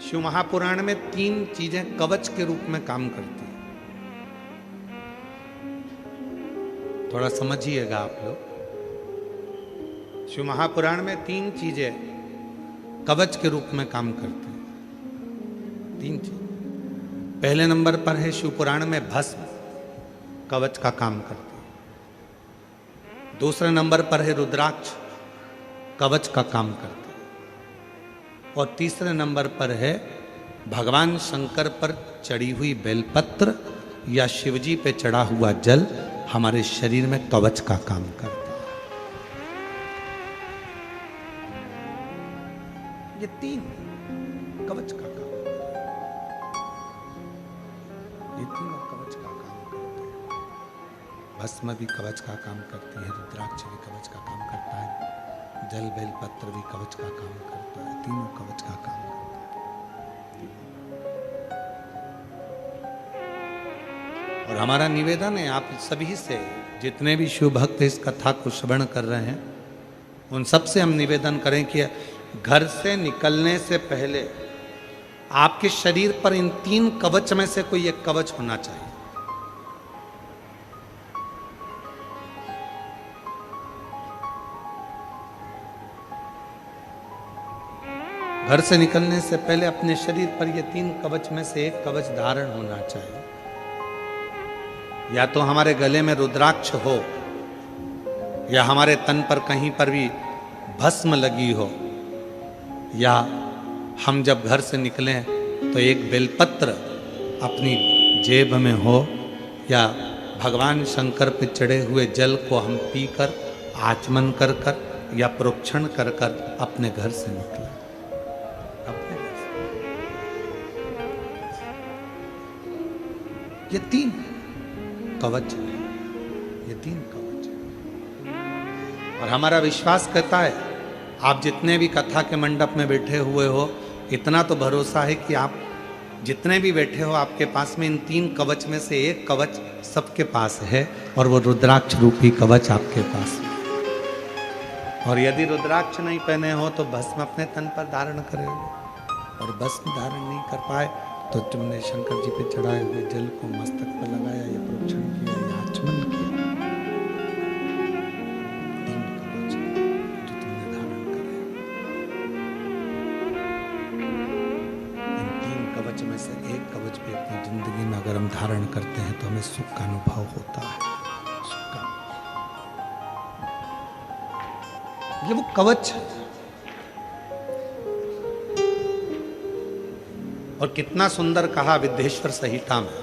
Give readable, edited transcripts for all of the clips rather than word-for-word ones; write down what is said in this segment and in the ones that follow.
शिव महापुराण में 3 चीजें कवच के रूप में काम करती हैं। थोड़ा समझिएगा आप लोग। शिव महापुराण में 3 चीजें कवच के रूप में काम करती हैं। 3 चीज। पहले नंबर पर है शिव पुराण में भस्म, कवच का काम करती है। दूसरे नंबर पर है रुद्राक्ष, कवच का काम करती है। और तीसरे नंबर पर है भगवान शंकर पर चढ़ी हुई बेलपत्र या शिवजी पे चढ़ा हुआ जल हमारे शरीर में कवच का काम करता है। ये 3 कवच का काम, ये तीनों कवच का काम करते हैं। भस्म भी कवच का काम करती है, रुद्राक्ष भी कवच का काम करता है, जल बेलपत्र भी कवच का काम करता है। तीनों कवच का काम करता है। और हमारा निवेदन है आप सभी से, जितने भी शिव भक्त इस कथा को श्रवण कर रहे हैं, उन सब से हम निवेदन करें कि घर से निकलने से पहले आपके शरीर पर इन 3 कवच में से कोई एक कवच होना चाहिए। घर से निकलने से पहले अपने शरीर पर ये 3 कवच में से एक कवच धारण होना चाहिए। या तो हमारे गले में रुद्राक्ष हो, या हमारे तन पर कहीं पर भी भस्म लगी हो, या हम जब घर से निकलें तो एक बेलपत्र अपनी जेब में हो, या भगवान शंकर पे चढ़े हुए जल को हम पीकर आचमन कर कर या प्रोक्षण कर कर अपने घर से निकलें। ये 3 कवच, ये 3 कवच। और हमारा विश्वास कहता है, आप जितने भी कथा के मंडप में बैठे हुए हो, इतना तो भरोसा है कि आप जितने भी बैठे हो, आपके पास में इन 3 कवच में से एक कवच सबके पास है, और वो रुद्राक्ष रूपी कवच आपके पास है। और यदि रुद्राक्ष नहीं पहने हो तो भस्म अपने तन पर धारण करेंगे, और भस्म धारण नहीं कर पाए तो तुमने शंकर जी पे चढ़ाए हुए जल को मस्तक पर लगाया, या प्रोक्षण किया, या आचमन किया। 3 कवच जो तुमने धारण करे, इन 3 कवच में से एक कवच भी अपनी जिंदगी में अगर हम धारण करते हैं तो हमें सुख का अनुभव होता है। सुख का, ये वो कवच है। और कितना सुंदर कहा विद्येश्वर संहिता में,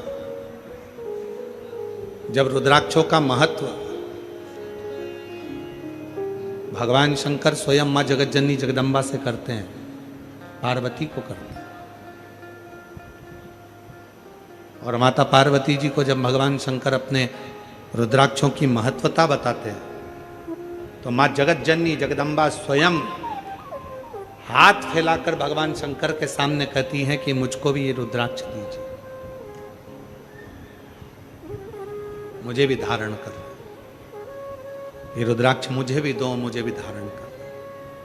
जब रुद्राक्षों का महत्व भगवान शंकर स्वयं मां जगतजननी जगदम्बा से करते हैं, पार्वती को करते हैं। और माता पार्वती जी को जब भगवान शंकर अपने रुद्राक्षों की महत्वता बताते हैं, तो मां जगतजननी जगदम्बा स्वयं हाथ फैलाकर भगवान शंकर के सामने कहती हैं कि मुझको भी ये रुद्राक्ष दीजिए, मुझे भी धारण कर, ये रुद्राक्ष मुझे भी दो, मुझे भी धारण कर,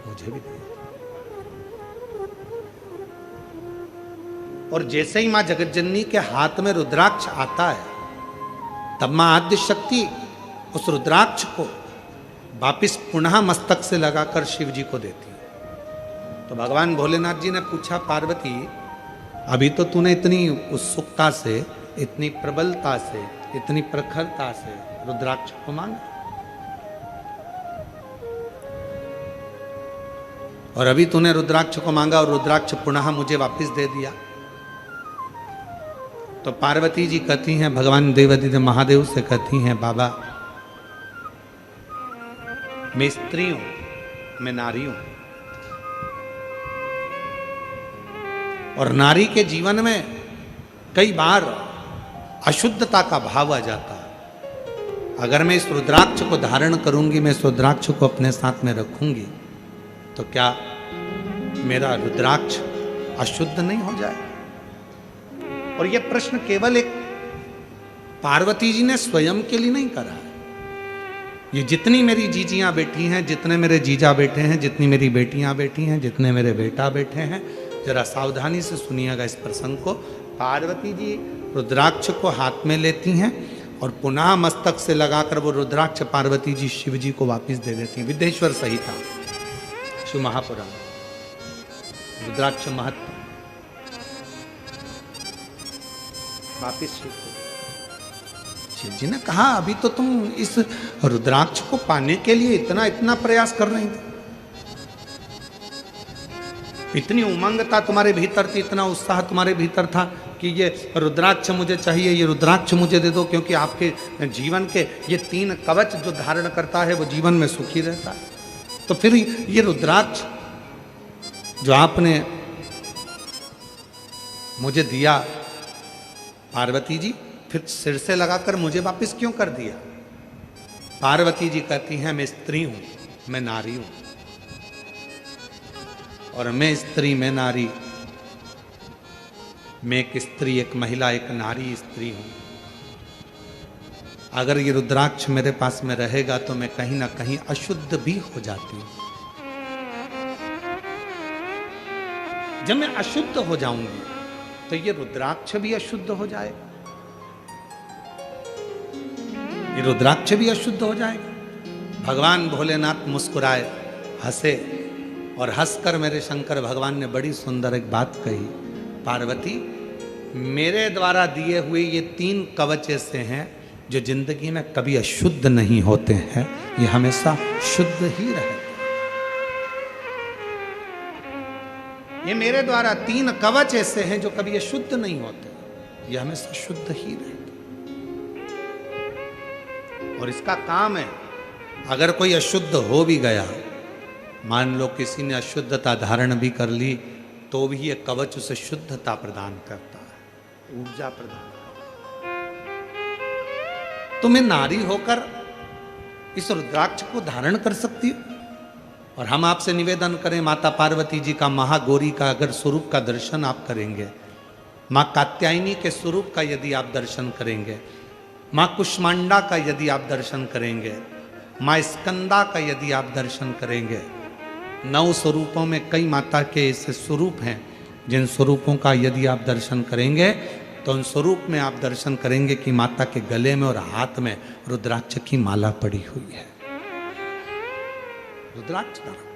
मुझे भी दो। और जैसे ही मां जगतजननी के हाथ में रुद्राक्ष आता है, तब मां आद्य शक्ति उस रुद्राक्ष को वापिस पुनः मस्तक से लगाकर शिव जी को देती है। तो भगवान भोलेनाथ जी ने पूछा, पार्वती अभी तो तूने इतनी उत्सुकता से, इतनी प्रबलता से, इतनी प्रखरता से रुद्राक्ष को मांगा, और अभी तूने रुद्राक्ष को मांगा और रुद्राक्ष पुनः मुझे वापस दे दिया। तो पार्वती जी कहती हैं, भगवान देवादिदेव महादेव से कहती हैं, बाबा मैं स्त्री हूं, मैं नारी हूं, और नारी के जीवन में कई बार अशुद्धता का भाव आ जाता है। अगर मैं इस रुद्राक्ष को धारण करूंगी, मैं इस रुद्राक्ष को अपने साथ में रखूंगी, तो क्या मेरा रुद्राक्ष अशुद्ध नहीं हो जाए? और यह प्रश्न केवल एक पार्वती जी ने स्वयं के लिए नहीं करा है, ये जितनी मेरी जीजियां बैठी हैं, जितने मेरे जीजा बैठे हैं, जितनी मेरी बेटियां बैठी हैं, जितने मेरे बेटा बैठे हैं, जरा सावधानी से सुनिएगा इस प्रसंग को। पार्वती जी रुद्राक्ष को हाथ में लेती हैं और पुनः मस्तक से लगाकर वो रुद्राक्ष पार्वती जी शिव जी को वापस दे देती हैं। विद्येश्वर संहिता शिव महापुराण, रुद्राक्ष महत्व वापिस शिव को। शिव जी ने कहा अभी तो तुम इस रुद्राक्ष को पाने के लिए इतना इतना प्रयास कर रही थी, इतनी उमंग था तुम्हारे भीतर थी, इतना उत्साह तुम्हारे भीतर था कि ये रुद्राक्ष मुझे चाहिए, ये रुद्राक्ष मुझे दे दो, क्योंकि आपके जीवन के ये 3 कवच जो धारण करता है वो जीवन में सुखी रहता है। तो फिर ये रुद्राक्ष जो आपने मुझे दिया पार्वती जी, फिर सिर से लगाकर मुझे वापस क्यों कर दिया? पार्वती जी कहती हैं मैं स्त्री हूं, मैं नारी हूं, और मैं स्त्री मैं नारी, मैं एक स्त्री, एक महिला, एक नारी स्त्री हूं। अगर ये रुद्राक्ष मेरे पास में रहेगा तो मैं कहीं ना कहीं अशुद्ध भी हो जाती हूं। जब मैं अशुद्ध हो जाऊंगी तो ये रुद्राक्ष भी अशुद्ध हो जाएगा, ये रुद्राक्ष भी अशुद्ध हो जाएगा। भगवान भोलेनाथ मुस्कुराए, हंसे, और हंसकर मेरे शंकर भगवान ने बड़ी सुंदर एक बात कही, पार्वती मेरे द्वारा दिए हुए ये 3 कवच ऐसे हैं जो जिंदगी में कभी अशुद्ध नहीं होते हैं, ये हमेशा शुद्ध ही रहते। ये मेरे द्वारा 3 कवच ऐसे हैं जो कभी अशुद्ध नहीं होते, ये हमेशा शुद्ध ही रहते। और इसका काम है, अगर कोई अशुद्ध हो भी गया, मान लो किसी ने अशुद्धता धारण भी कर ली, तो भी ये कवच उसे शुद्धता प्रदान करता है, ऊर्जा प्रदान करता है। तो मैं नारी होकर इस रुद्राक्ष को धारण कर सकती हूं। और हम आपसे निवेदन करें, माता पार्वती जी का, महागौरी का अगर स्वरूप का दर्शन आप करेंगे, माँ कात्यायनी के स्वरूप का यदि आप दर्शन करेंगे, माँ कुष्मांडा का यदि आप दर्शन करेंगे, माँ स्कंदा का यदि आप दर्शन करेंगे, 9 स्वरूपों में कई माता के ऐसे स्वरूप हैं जिन स्वरूपों का यदि आप दर्शन करेंगे तो उन स्वरूप में आप दर्शन करेंगे कि माता के गले में और हाथ में रुद्राक्ष की माला पड़ी हुई है। रुद्राक्ष धारण,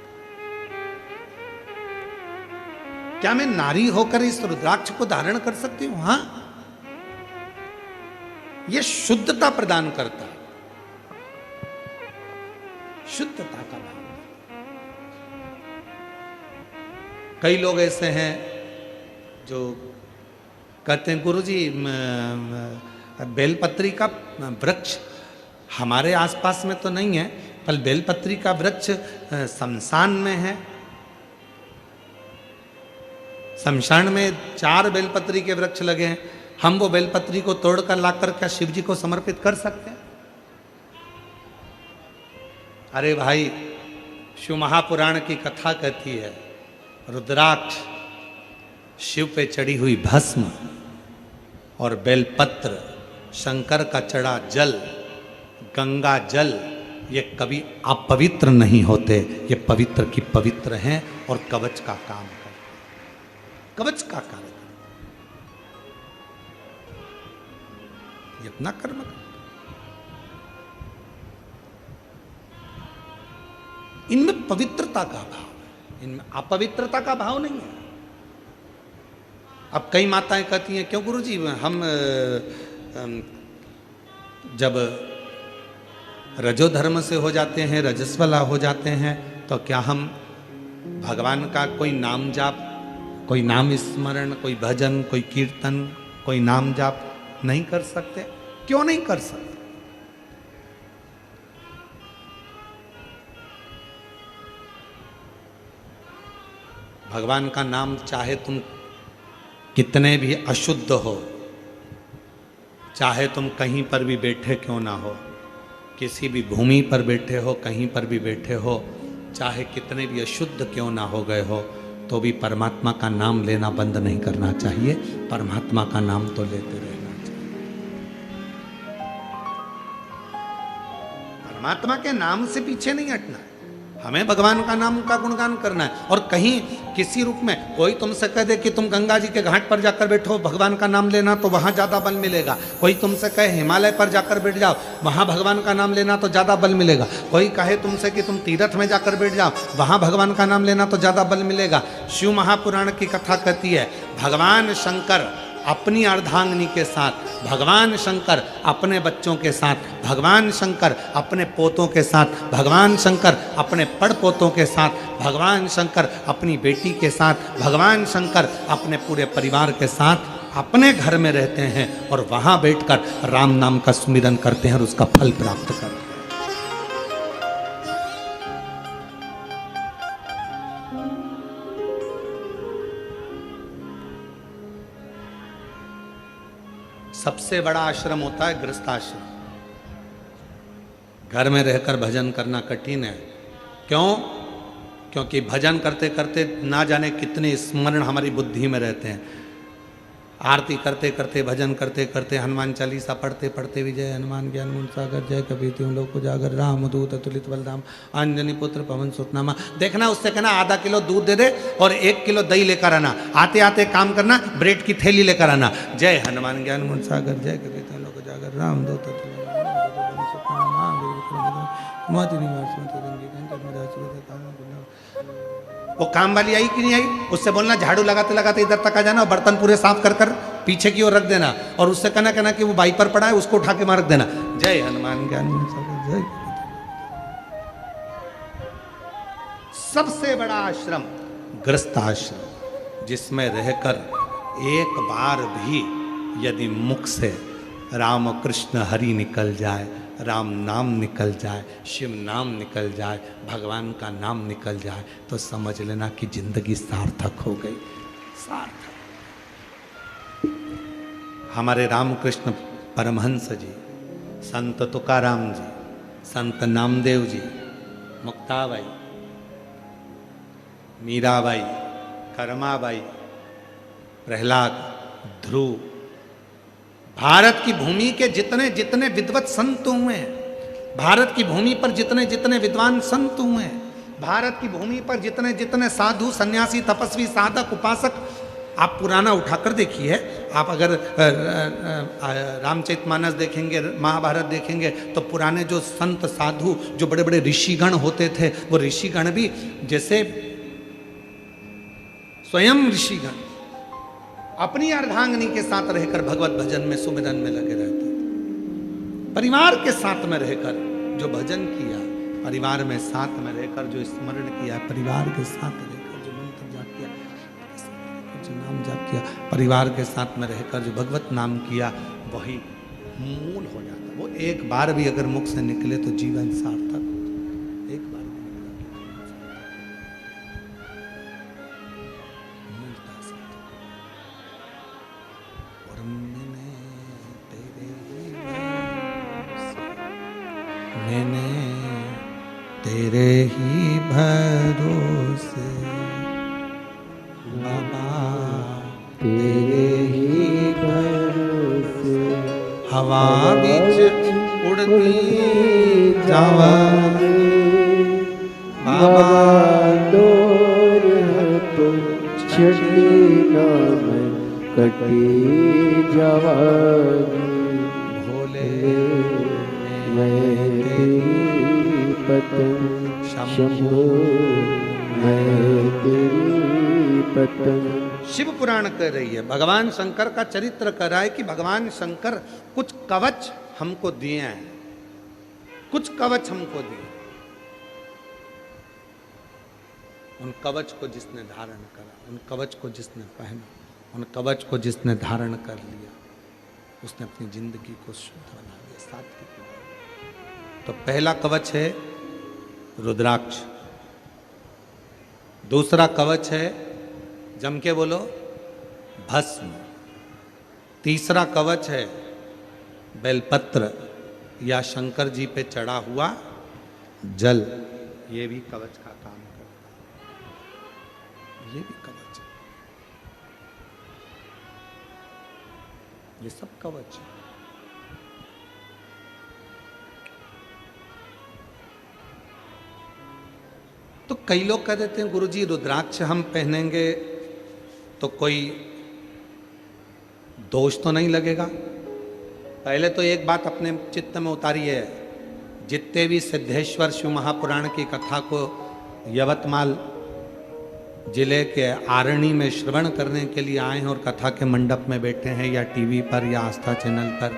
क्या मैं नारी होकर इस रुद्राक्ष को धारण कर सकती हूं? हां, यह शुद्धता प्रदान करता है, शुद्धता का भाव। कई लोग ऐसे हैं जो कहते हैं गुरुजी बेलपत्री का वृक्ष हमारे आसपास में तो नहीं है, पर बेलपत्री का वृक्ष शमशान में है, शमशान में 4 बेलपत्री के वृक्ष लगे हैं, हम वो बेलपत्री को तोड़कर लाकर क्या शिव जी को समर्पित कर सकते हैं? अरे भाई, शिव महापुराण की कथा कहती है, रुद्राक्ष, शिव पे चढ़ी हुई भस्म और बेलपत्र, शंकर का चढ़ा जल, गंगा जल, ये कभी अपवित्र नहीं होते, ये पवित्र की पवित्र हैं और कवच का काम करते, कवच का कार्य, ये अपना कर्म करते। इनमें पवित्रता का भाव है, इनमें अपवित्रता का भाव नहीं है। अब कई माताएं कहती हैं, क्यों गुरुजी हम जब रजोधर्म से हो जाते हैं, रजस्वला हो जाते हैं, तो क्या हम भगवान का कोई नाम जाप, कोई नाम स्मरण, कोई भजन, कोई कीर्तन, कोई नाम जाप नहीं कर सकते? क्यों नहीं कर सकते? भगवान का नाम चाहे तुम कितने भी अशुद्ध हो, चाहे तुम कहीं पर भी बैठे क्यों ना हो, किसी भी भूमि पर बैठे हो, कहीं पर भी बैठे हो, चाहे कितने भी अशुद्ध क्यों ना हो गए हो, तो भी परमात्मा का नाम लेना बंद नहीं करना चाहिए, परमात्मा का नाम तो लेते रहना चाहिए। परमात्मा के नाम से पीछे नहीं हटना है। हमें भगवान का नाम का गुणगान करना है। और कहीं किसी रूप में कोई तुमसे कह दे कि तुम गंगा जी के घाट पर जाकर बैठो, भगवान का नाम लेना तो वहां ज्यादा बल मिलेगा। कोई तुमसे कहे हिमालय पर जाकर बैठ जाओ, वहां भगवान का नाम लेना तो ज्यादा बल मिलेगा। कोई कहे तुमसे कि तुम तीर्थ में जाकर बैठ जाओ, वहां भगवान का नाम लेना तो ज्यादा बल मिलेगा। शिव महापुराण की कथा कहती है, भगवान शंकर अपनी अर्धांगिनी के साथ, भगवान शंकर अपने बच्चों के साथ, भगवान शंकर अपने पोतों के साथ, भगवान शंकर अपने पड़पोतों के साथ, भगवान शंकर अपनी बेटी के साथ, भगवान शंकर अपने पूरे परिवार के साथ अपने घर में रहते हैं और वहां बैठकर राम नाम का सुमिरन करते हैं और उसका फल प्राप्त करते हैं। सबसे बड़ा आश्रम होता है गृहस्थ आश्रम। घर में रहकर भजन करना कठिन है। क्यों? क्योंकि भजन करते करते ना जाने कितने स्मरण हमारी बुद्धि में रहते हैं। आरती करते करते, भजन करते करते, हनुमान चालीसा पढ़ते पढ़ते भी जय हनुमान ज्ञान गुण सागर, जय कबीर तिहुँ लोक उजागर, राम दूत अतुलित बलधाम, अंजनी पुत्र पवन सुत नामा। देखना, उससे कहना आधा किलो दूध दे दे और 1 किलो दही लेकर आना। आते आते काम करना, ब्रेड की थैली लेकर आना। जय हनुमान ज्ञान गुण सागर, जय कबीर तिहुँ लोक उजागर, राम दूत अतुलित वो काम वाली आई कि नहीं आई, उससे बोलना झाड़ू लगाते लगाते इधर तक आ जाना और बर्तन पूरे साफ कर कर पीछे की ओर रख देना और उससे कहना कि वो वाइपर पड़ा है उसको उठा के मार देना। जय हनुमान ज्ञान गुण सागर, जय। सबसे बड़ा आश्रम गृहस्थ आश्रम, जिसमें रहकर एक बार भी यदि मुख से राम कृष्ण हरि निकल जाए, राम नाम निकल जाए, शिव नाम निकल जाए, भगवान का नाम निकल जाए, तो समझ लेना कि जिंदगी सार्थक हो गई। सार्थक। हमारे रामकृष्ण परमहंस जी, संत तुकाराम जी, संत नामदेव जी, मुक्ताबाई, मीराबाई, कर्माबाई, प्रहलाद, ध्रुव, भारत की भूमि के जितने जितने विद्वत संत हुए हैं, भारत की भूमि पर जितने जितने विद्वान संत हुए हैं, भारत की भूमि पर जितने जितने साधु सन्यासी तपस्वी साधक उपासक, आप पुराना उठाकर देखिए। आप अगर रामचरितमानस देखेंगे, महाभारत देखेंगे, तो पुराने जो संत साधु, जो बड़े बड़े ऋषिगण होते थे, वो ऋषिगण भी जैसे स्वयं ऋषिगण अपनी अर्धांगिनी के साथ रहकर भगवत भजन में सुमिरन में लगे रहते थे। परिवार के साथ में रहकर जो भजन किया, परिवार में साथ में रहकर जो स्मरण किया, परिवार के साथ रहकर जो मंत्र जाप किया, जो नाम जाप किया, परिवार के साथ में रहकर जो भगवत नाम किया, वही मूल हो जाता। वो एक बार भी अगर मुख से निकले तो जीवन सार्थक। एक बार मैंने तेरे ही भरोसे बाबा, तेरे ही भरोसे हवा बीच उड़ती जावा बाबा, डोर है तो छड़ी नाम कटी जवानी, भोले मैं तेरी पतंग शंभो, मैं तेरी पतंग। शिव पुराण कह रही है, भगवान शंकर का चरित्र कह रहा है कि भगवान शंकर कुछ कवच हमको दिए हैं, कुछ कवच हमको दिए। उन कवच को जिसने धारण करा, उन कवच को जिसने पहना, उन कवच को जिसने धारण कर लिया, उसने अपनी जिंदगी को शुद्ध बना लिया, सात्विक बना लिया। तो पहला कवच है रुद्राक्ष, दूसरा कवच है, जम के बोलो, भस्म, तीसरा कवच है बेलपत्र या शंकर जी पे चढ़ा हुआ जल। ये भी कवच का काम करता है, ये भी कवच है, ये सब कवच है। तो कई लोग कह देते हैं गुरुजी रुद्राक्ष हम पहनेंगे तो कोई दोष तो नहीं लगेगा। पहले तो एक बात अपने चित्त में उतारिए, जितने भी सिद्धेश्वर शिव महापुराण की कथा को यवतमाल जिले के आरणी में श्रवण करने के लिए आए हैं और कथा के मंडप में बैठे हैं, या टीवी पर या आस्था चैनल पर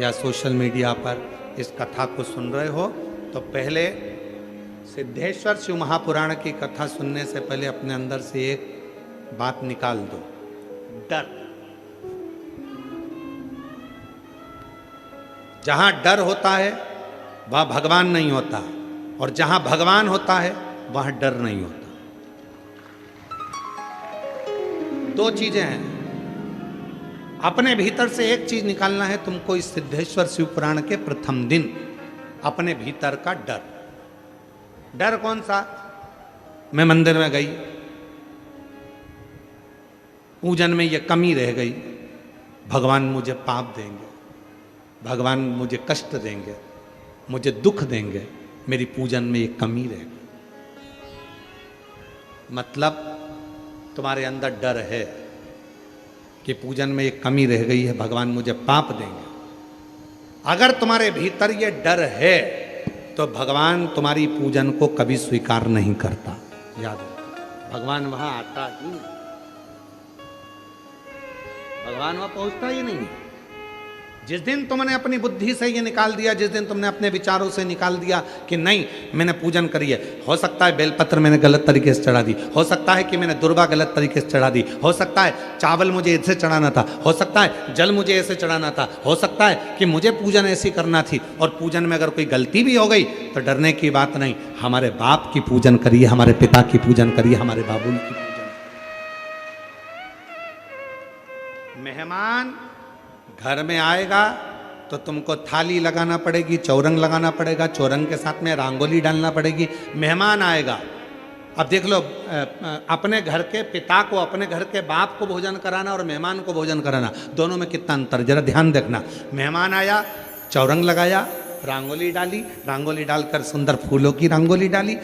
या सोशल मीडिया पर इस कथा को सुन रहे हो, तो पहले सिद्धेश्वर शिव महापुराण की कथा सुनने से पहले अपने अंदर से एक बात निकाल दो, डर। जहां डर होता है वहां भगवान नहीं होता, और जहां भगवान होता है वहां डर नहीं होता। दो चीजें हैं, अपने भीतर से एक चीज निकालना है तुमको इस सिद्धेश्वर शिव पुराण के प्रथम दिन, अपने भीतर का डर। डर कौन सा? मैं मंदिर में गई, पूजन में ये कमी रह गई, भगवान मुझे पाप देंगे, भगवान मुझे कष्ट देंगे, मुझे दुख देंगे, मेरी पूजन में ये कमी रह गई। मतलब तुम्हारे अंदर डर है कि पूजन में ये कमी रह गई है, भगवान मुझे पाप देंगे। अगर तुम्हारे भीतर ये डर है तो भगवान तुम्हारी पूजन को कभी स्वीकार नहीं करता। याद रखो, भगवान वहां आता ही नहीं, भगवान वहां पहुंचता ही नहीं। जिस दिन तुमने अपनी बुद्धि से ये निकाल दिया, जिस दिन तुमने अपने विचारों से निकाल दिया कि नहीं मैंने पूजन करी है, हो सकता है बेलपत्र मैंने गलत तरीके से चढ़ा दी, हो सकता है कि मैंने दुर्वा गलत तरीके से चढ़ा दी, हो सकता है चावल मुझे ऐसे चढ़ाना था, हो सकता है जल मुझे ऐसे चढ़ाना था, हो सकता है कि मुझे पूजन ऐसी करना थी, और पूजन में अगर कोई गलती भी हो गई तो डरने की बात नहीं। हमारे बाप की पूजन करिए, हमारे पिता की पूजन करिए, हमारे बाबुल की पूजन। मेहमान घर में आएगा तो तुमको थाली लगाना पड़ेगी, चौरंग लगाना पड़ेगा, चौरंग के साथ में रंगोली डालना पड़ेगी। मेहमान आएगा, अब देख लो, अपने घर के पिता को, अपने घर के बाप को भोजन कराना और मेहमान को भोजन कराना, दोनों में कितना अंतर, जरा ध्यान देखना। मेहमान आया, चौरंग लगाया, रंगोली डाली, रंगोली डालकर सुंदर फूलों की रंगोली डाली,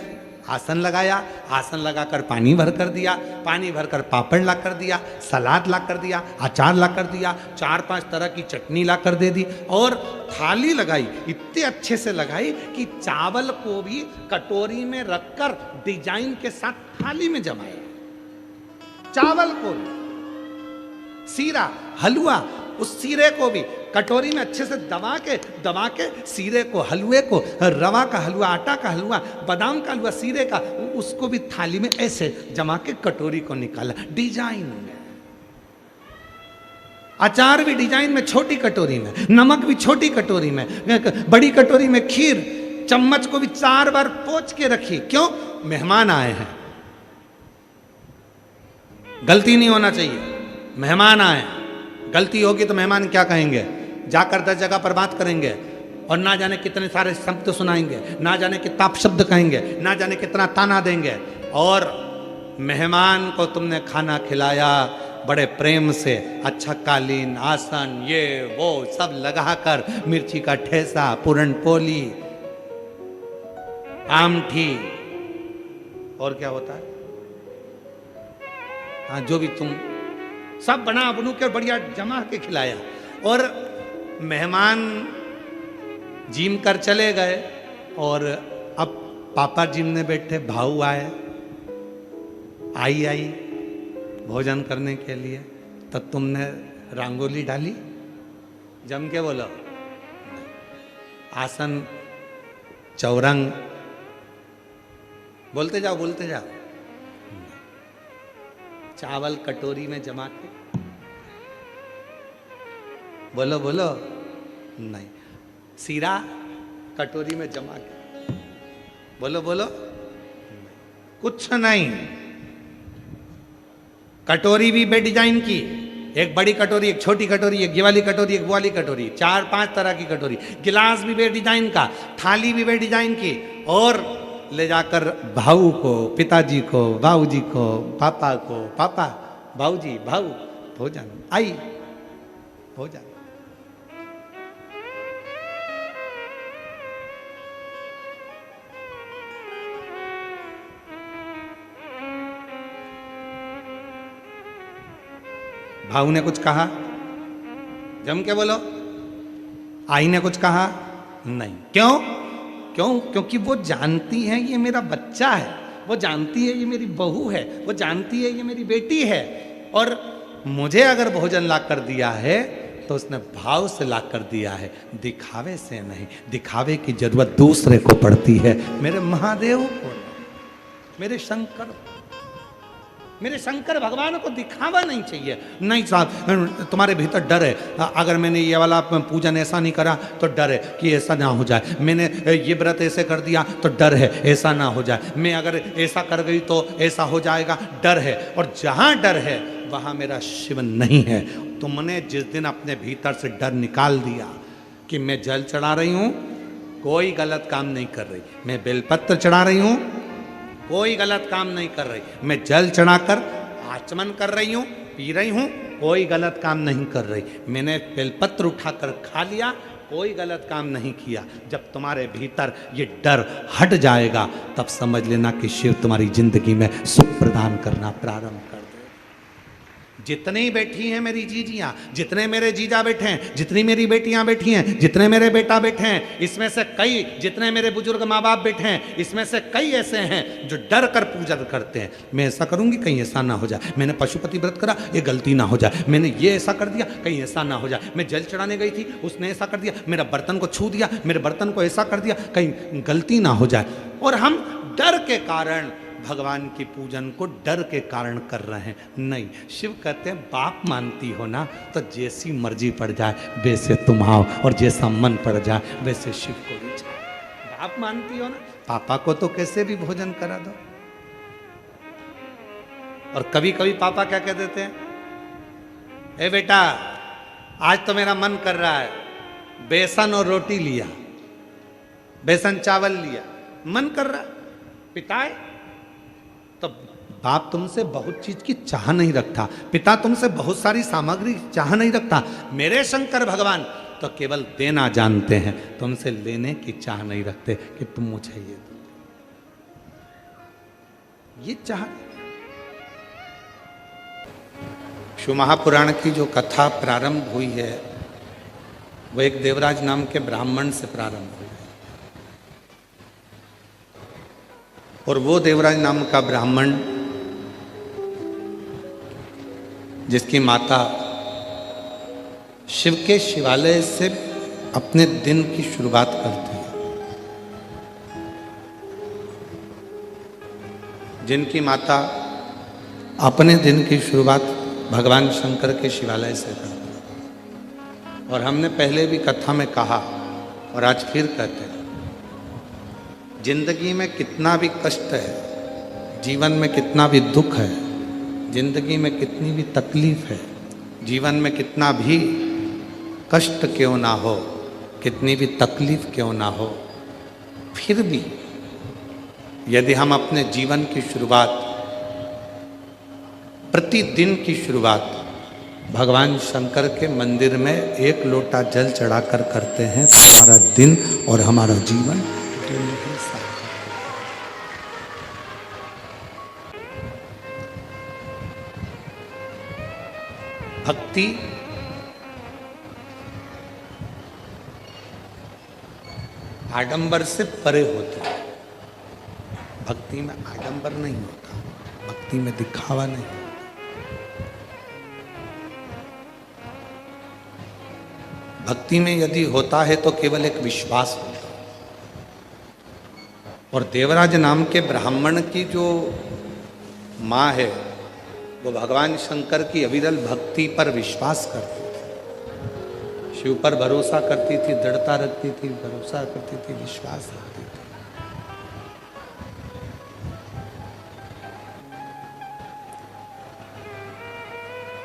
आसन लगाया, आसन लगाकर पानी भर कर दिया, पानी भरकर पापड़ ला कर दिया, सलाद ला कर दिया, अचार ला कर दिया, 4-5 तरह की चटनी ला कर दे दी, और थाली लगाई, इतने अच्छे से लगाई कि चावल को भी कटोरी में रखकर डिजाइन के साथ थाली में जमाया, चावल को भी, सीरा हलवा, उस सीरे को भी कटोरी में अच्छे से दबा के सीरे को, हलवे को, रवा का हलवा, आटा का हलवा, बादाम का हलवा, सीरे का, उसको भी थाली में ऐसे जमा के कटोरी को निकाला डिजाइन में। अचार भी डिजाइन में, छोटी कटोरी में, नमक भी छोटी कटोरी में, बड़ी कटोरी में खीर, चम्मच को भी 4 बार पोंछ के रखी। क्यों? मेहमान आए हैं, गलती नहीं होना चाहिए। मेहमान आए, गलती होगी तो मेहमान क्या कहेंगे, जाकर 10 जगह पर बात करेंगे, और ना जाने कितने सारे शब्द सुनाएंगे, ना जाने कितना अपशब्द कहेंगे, ना जाने कितना ताना देंगे। और मेहमान को तुमने खाना खिलाया बड़े प्रेम से, अच्छा कालीन, आसन, ये वो सब लगाकर, मिर्ची का ठेसा, पूरन पोली, आमठी, और क्या होता है, हाँ जो भी तुम सब बना बनू के बढ़िया जमा के खिलाया। और मेहमान जिम कर चले गए, और अब पापा जिम में बैठे, भाऊ आए, आई भोजन करने के लिए, तब तुमने रंगोली डाली, जम के बोलो, आसन, चौरंग, बोलते जाओ, चावल कटोरी में जमा के, बोलो नहीं, सीरा कटोरी में जमा के, बोलो कुछ नहीं। कटोरी भी बे डिजाइन की, एक बड़ी कटोरी, एक छोटी कटोरी, एक ये वाली कटोरी, एक वो वाली कटोरी, 4-5 तरह की कटोरी, गिलास भी बे डिजाइन का, थाली भी बे डिजाइन की, और ले जाकर भाऊ को, पिताजी को, बाबूजी को, पापा को, पापा, भाऊजी, भाऊ, भोजन, आई भोजन। भाऊ ने कुछ कहा? जम के बोलो। आई ने कुछ कहा? नहीं। क्यों? क्योंकि वो जानती है ये मेरा बच्चा है, वो जानती है ये मेरी बहू है, वो जानती है ये मेरी बेटी है। और मुझे अगर भोजन ला कर दिया है तो उसने भाव से ला कर दिया है, दिखावे से नहीं। दिखावे की जरूरत दूसरे को पड़ती है, मेरे महादेव को, मेरे शंकर भगवान को दिखावा नहीं चाहिए। नहीं साहब, तुम्हारे भीतर डर है, अगर मैंने ये वाला पूजन ऐसा नहीं करा तो डर है कि ऐसा ना हो जाए, मैंने ये व्रत ऐसे कर दिया तो डर है ऐसा ना हो जाए, मैं अगर ऐसा कर गई तो ऐसा हो जाएगा, डर है। और जहां डर है वहां मेरा शिव नहीं है। तुमने जिस दिन अपने भीतर से डर निकाल दिया कि मैं जल चढ़ा रही हूं, कोई गलत काम नहीं कर रही, मैं बेलपत्र चढ़ा रही हूं, कोई गलत काम नहीं कर रही, मैं जल चढ़ाकर आचमन कर रही हूं, पी रही हूं, कोई गलत काम नहीं कर रही, मैंने बेलपत्र उठाकर खा लिया, कोई गलत काम नहीं किया। जब तुम्हारे भीतर ये डर हट जाएगा तब समझ लेना कि शिव तुम्हारी जिंदगी में सुख प्रदान करना प्रारंभ कर दे। जितनी बैठी हैं मेरी जीजियां, जितने मेरे जीजा बैठे हैं, जितनी मेरी बेटियां बैठी हैं, जितने मेरे बेटा बैठे हैं, इसमें से कई, जितने मेरे बुजुर्ग माँ बाप बैठे हैं, इसमें से कई ऐसे हैं जो डर कर पूजा करते हैं। मैं ऐसा करूंगी कहीं ऐसा ना हो जाए, मैंने पशुपति व्रत करा ये गलती ना हो जाए, मैंने ये ऐसा कर दिया कहीं ऐसा ना हो जाए, मैं जल चढ़ाने गई थी उसने ऐसा कर दिया, मेरा बर्तन को छू दिया, मेरे बर्तन को ऐसा कर दिया, कहीं गलती ना हो जाए। और हम डर के कारण भगवान की पूजन को डर के कारण कर रहे हैं। नहीं, शिव कहते हैं बाप मानती हो ना तो जैसी मर्जी पड़ जाए वैसे तुम आओ, और जैसा मन पड़ जाए वैसे शिव को भी जाओ। बाप मानती हो ना, पापा को तो कैसे भी भोजन करा दो। और कभी कभी पापा क्या कह देते हैं, ए बेटा आज तो मेरा मन कर रहा है, बेसन और रोटी लिया, बेसन चावल लिया, मन कर रहा है, पिता है तो बाप तुमसे बहुत चीज की चाह नहीं रखता, पिता तुमसे बहुत सारी सामग्री चाह नहीं रखता। मेरे शंकर भगवान तो केवल देना जानते हैं, तुमसे लेने की चाह नहीं रखते कि तुम मुझे ये दो, ये चाह। शिव महापुराण की जो कथा प्रारंभ हुई है वो एक देवराज नाम के ब्राह्मण से प्रारंभ हुई है। और वो देवराज नाम का ब्राह्मण जिसकी माता शिव के शिवालय से अपने दिन की शुरुआत करती है, जिनकी माता अपने दिन की शुरुआत भगवान शंकर के शिवालय से करती है। और हमने पहले भी कथा में कहा और आज फिर कहते हैं, जिंदगी में कितना भी कष्ट है, जीवन में कितना भी दुख है, जिंदगी में कितनी भी तकलीफ है, जीवन में कितना भी कष्ट क्यों ना हो, कितनी भी तकलीफ क्यों ना हो, फिर भी यदि हम अपने जीवन की शुरुआत, प्रतिदिन की शुरुआत भगवान शंकर के मंदिर में एक लोटा जल चढ़ाकर करते हैं तो हमारा दिन और हमारा जीवन भक्ति आडंबर से परे होती है। भक्ति में आडंबर नहीं होता, भक्ति में दिखावा नहीं। भक्ति में यदि होता है तो केवल एक विश्वास होता है। और देवराज नाम के ब्राह्मण की जो माँ है वो भगवान शंकर की अविरल भक्ति पर विश्वास करती थी, शिव पर भरोसा करती थी, दृढ़ता रखती थी, भरोसा करती थी, विश्वास रखती थी।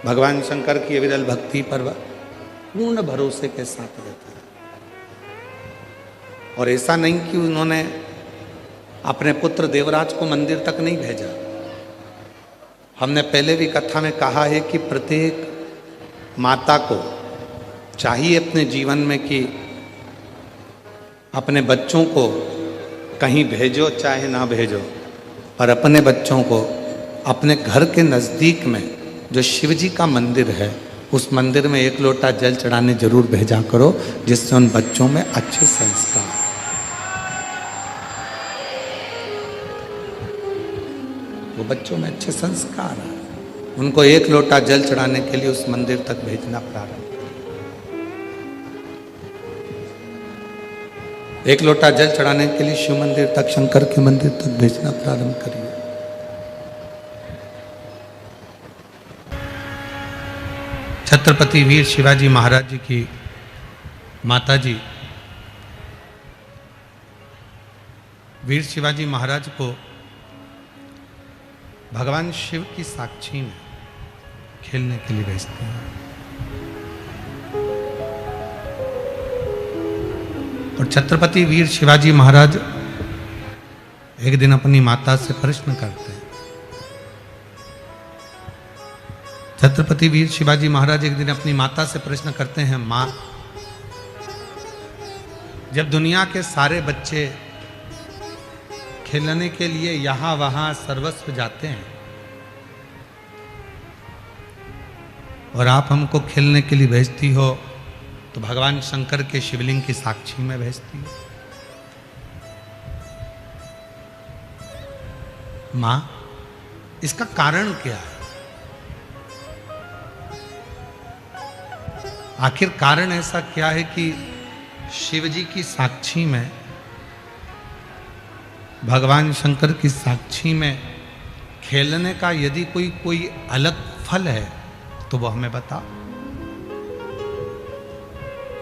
भगवान शंकर की अविरल भक्ति पर पूर्ण भरोसे के साथ रहते हैं। और ऐसा नहीं कि उन्होंने अपने पुत्र देवराज को मंदिर तक नहीं भेजा। हमने पहले भी कथा में कहा है कि प्रत्येक माता को चाहिए अपने जीवन में कि अपने बच्चों को कहीं भेजो चाहे ना भेजो, पर अपने बच्चों को अपने घर के नज़दीक में जो शिव जी का मंदिर है उस मंदिर में 1 लोटा जल चढ़ाने जरूर भेजा करो, जिससे उन बच्चों में अच्छे संस्कार। वो बच्चों में अच्छे संस्कार हैं, उनको 1 लोटा जल चढ़ाने के लिए उस मंदिर तक भेजना प्रारंभ करें। 1 लोटा जल चढ़ाने के लिए शिव मंदिर तक, शंकर के मंदिर तक भेजना प्रारंभ करिए। छत्रपति वीर शिवाजी महाराज जी की माता जी वीर शिवाजी महाराज को भगवान शिव की साक्षी में खेलने के लिए भेजते हैं। और छत्रपति वीर शिवाजी महाराज एक दिन अपनी माता से प्रश्न करते हैं। छत्रपति वीर शिवाजी महाराज एक दिन अपनी माता से प्रश्न करते हैं, माँ, जब दुनिया के सारे बच्चे खेलने के लिए यहां वहां सर्वस्व जाते हैं और आप हमको खेलने के लिए भेजती हो, तो भगवान शंकर के शिवलिंग की साक्षी में भेजती हो। मां, इसका कारण क्या है? आखिर कारण ऐसा क्या है कि शिव जी की साक्षी में, भगवान शंकर की साक्षी में खेलने का यदि कोई अलग फल है तो वो हमें बता।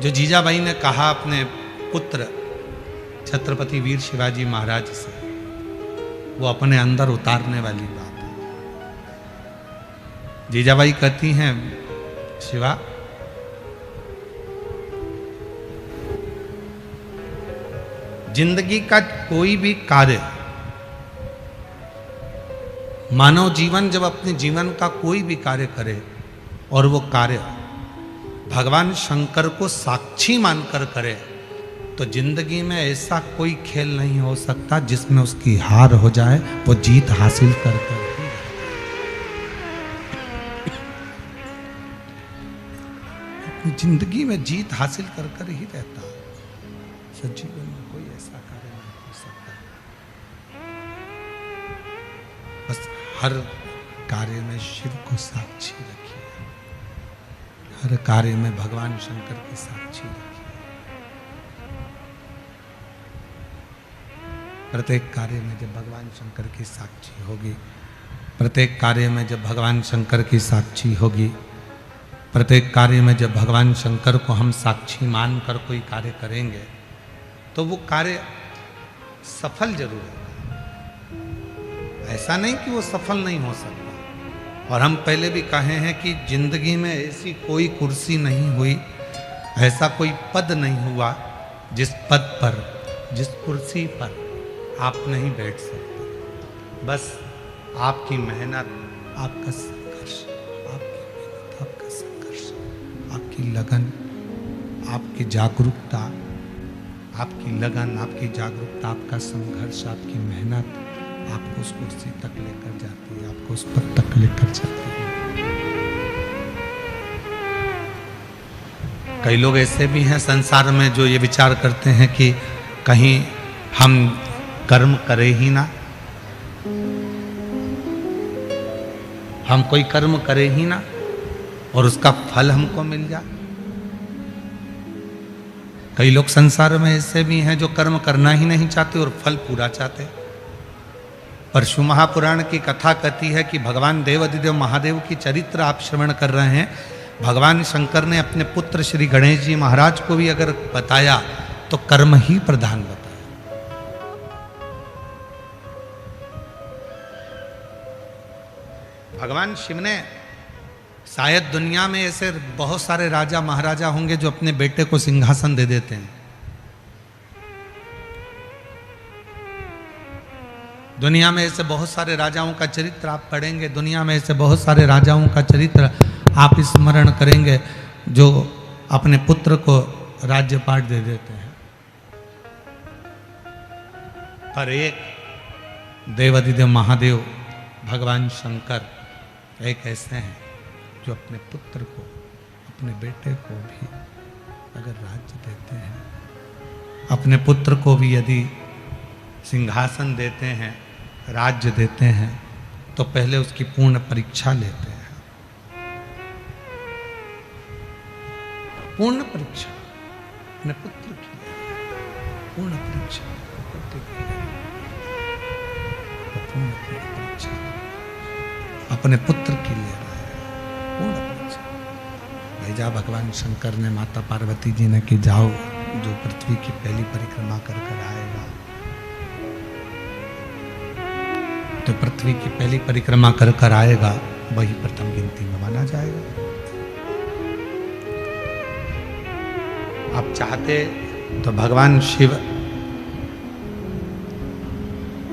जो जीजाबाई ने कहा अपने पुत्र छत्रपति वीर शिवाजी महाराज से, वो अपने अंदर उतारने वाली बात है। जीजाबाई कहती हैं, शिवा, जिंदगी का कोई भी कार्य, मानव जीवन जब अपने जीवन का कोई भी कार्य करे और वो कार्य भगवान शंकर को साक्षी मानकर करे, तो जिंदगी में ऐसा कोई खेल नहीं हो सकता जिसमें उसकी हार हो जाए, वो जीत हासिल कर कर ही जिंदगी में जीत हासिल कर कर ही रहता है। सजीवन में कोई ऐसा कार्य नहीं हो सकता। बस हर कार्य में शिव को साक्षी रखिए, हर कार्य में भगवान शंकर की साक्षी रखिए। प्रत्येक कार्य में जब भगवान शंकर की साक्षी होगी, प्रत्येक कार्य में जब भगवान शंकर की साक्षी होगी, प्रत्येक कार्य में जब भगवान शंकर को हम साक्षी मानकर कोई कार्य करेंगे, तो वो कार्य सफल जरूर होगा। ऐसा नहीं कि वो सफल नहीं हो सकता। और हम पहले भी कहे हैं कि जिंदगी में ऐसी कोई कुर्सी नहीं हुई, ऐसा कोई पद नहीं हुआ जिस पद पर, जिस कुर्सी पर आप नहीं बैठ सकते। बस आपकी मेहनत, आपका संघर्ष, आपका संघर्ष, आपकी लगन, आपकी जागरूकता, आपकी लगन, आपकी जागरूकता, आपका संघर्ष, आपकी मेहनत आपको उस कुर्सी तक लेकर जाती है, आपको उस पद तक लेकर जाती है। कई लोग ऐसे भी हैं संसार में जो ये विचार करते हैं कि कहीं हम कर्म करें ही ना, हम कोई कर्म करें ही ना और उसका फल हमको मिल जाए। कई लोग संसार में ऐसे भी हैं जो कर्म करना ही नहीं चाहते और फल पूरा चाहते। परशु महापुराण की कथा कहती है कि भगवान देवाधिदेव महादेव की चरित्र आप श्रवण कर रहे हैं। भगवान शंकर ने अपने पुत्र श्री गणेश जी महाराज को भी अगर बताया तो कर्म ही प्रधान बताया। भगवान शिव ने, शायद दुनिया में ऐसे बहुत सारे राजा महाराजा होंगे जो अपने बेटे को सिंहासन दे देते हैं। दुनिया में ऐसे बहुत सारे राजाओं का चरित्र आप पढ़ेंगे, दुनिया में ऐसे बहुत सारे राजाओं का चरित्र आप स्मरण करेंगे जो अपने पुत्र को राज्यपाट दे देते हैं। पर एक देवाधिदेव महादेव भगवान शंकर एक ऐसे हैं जो अपने पुत्र को, अपने बेटे को भी अगर राज्य देते हैं, अपने पुत्र को भी यदि सिंहासन देते हैं, राज्य देते हैं, तो पहले उसकी पूर्ण परीक्षा लेते हैं। पूर्ण परीक्षा अपने पुत्र की, पूर्ण परीक्षा पुत्र की, पूर्ण परीक्षा अपने पुत्र की ले रहा है, पूर्ण परीक्षा। भेजा भगवान शंकर ने माता पार्वती जी ने कि जाओ, जो पृथ्वी की पहली परिक्रमा कर कर आएगा, तो पृथ्वी की पहली परिक्रमा कर कर आएगा, वही प्रथम गिनती में माना जाएगा। आप चाहते तो भगवान शिव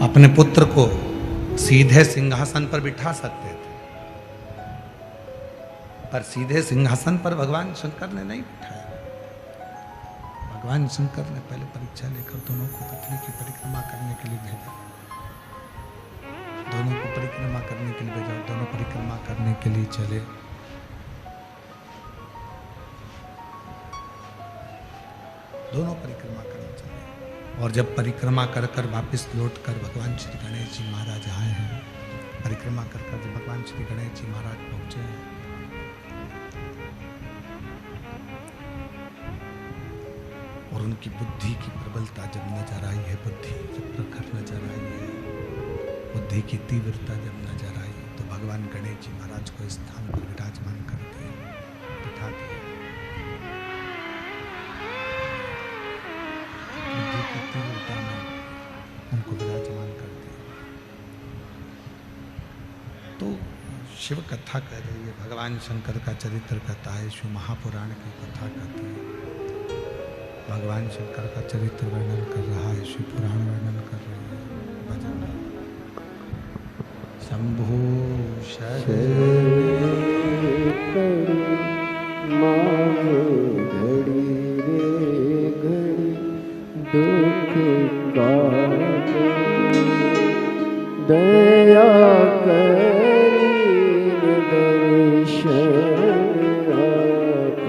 अपने पुत्र को सीधे सिंहासन पर बिठा सकते थे, पर सीधे सिंहासन पर भगवान शंकर ने नहीं बिठाया। भगवान शंकर ने पहले परीक्षा लेकर दोनों को पृथ्वी की परिक्रमा करने के लिए भेजा, दोनों को परिक्रमा करने के लिए भेजा, दोनों परिक्रमा करने के लिए चले। दोनों परिक्रमा करने चले, और जब परिक्रमा कर कर वापस लौट कर भगवान श्री गणेश जी महाराज आए हैं, परिक्रमा कर कर जब भगवान श्री गणेश जी महाराज पहुंचे हैं, और उनकी बुद्धि की प्रबलता जब नजर आई है, बुद्धि जब प्रखर नजर आई है, बुद्धि की तीव्रता जब नजर आई, तो भगवान गणेश जी महाराज को स्थान पर विराजमान कर दिया, बिठा दिया। बुद्धि की तीव्रता में उनको विराजमान कर दिया। तो शिव कथा कह रही है, भगवान शंकर का चरित्र कथा है, शिव महापुराण की कथा कहती है। भगवान शंकर का चरित्र वर्णन कर रहा है, शिव पुराण वर्णन कर रही है। भजन शंभो शरण घड़ी रे घड़ी दुख काट, दया करी दर्शन आप,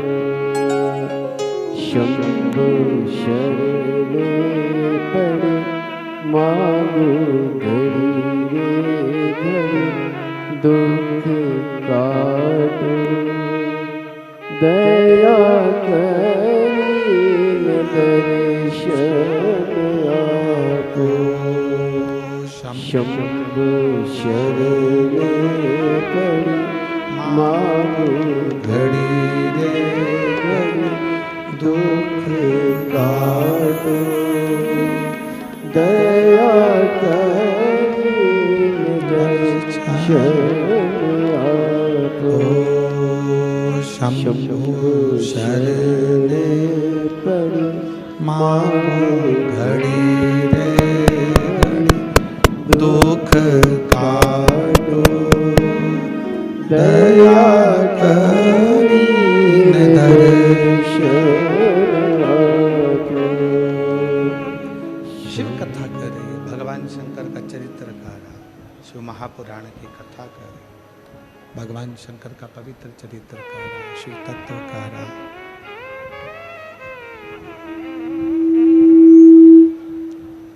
शंभो शरण पर मांगो घड़ी रे घड़ी दुख काटो, दया करीन दर्शन आपो, शंभो शरण पड़ी मांगो घड़ी रे घड़ी दुख काटो, दया करीन दर्शन आपो, शंभो शरण पड़ी मांगो घड़ी रे घड़ी दुख काटो, दया करीन दर्शन आपो। शिव कथा कर रही है, भगवान शंकर का चरित्र कह रहा, शिव महापुराण की कथा कर रही, भगवान शंकर का पवित्र चरित्र कह रहा, शिव तत्व कह रहा।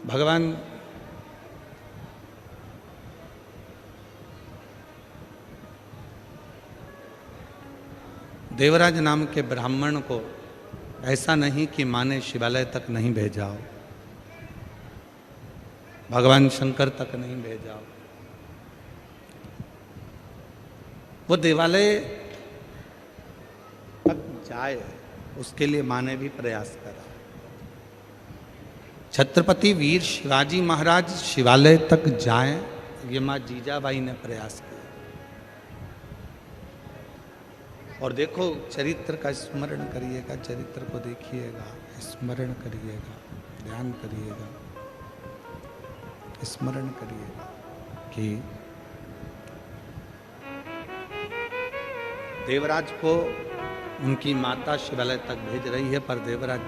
भगवान देवराज नाम के ब्राह्मण को ऐसा नहीं कि माँ ने शिवालय तक नहीं भेजा हो, भगवान शंकर तक नहीं भेजा हो, वो देवालय तक जाए, उसके लिए माँ ने भी प्रयास करा। छत्रपति वीर शिवाजी महाराज शिवालय तक जाएं, ये माँ जीजाबाई ने प्रयास किया। और देखो चरित्र का स्मरण करिएगा, चरित्र को देखिएगा, स्मरण करिएगा, ध्यान करिएगा, स्मरण करिएगा कि देवराज को उनकी माता शिवालय तक भेज रही है, पर देवराज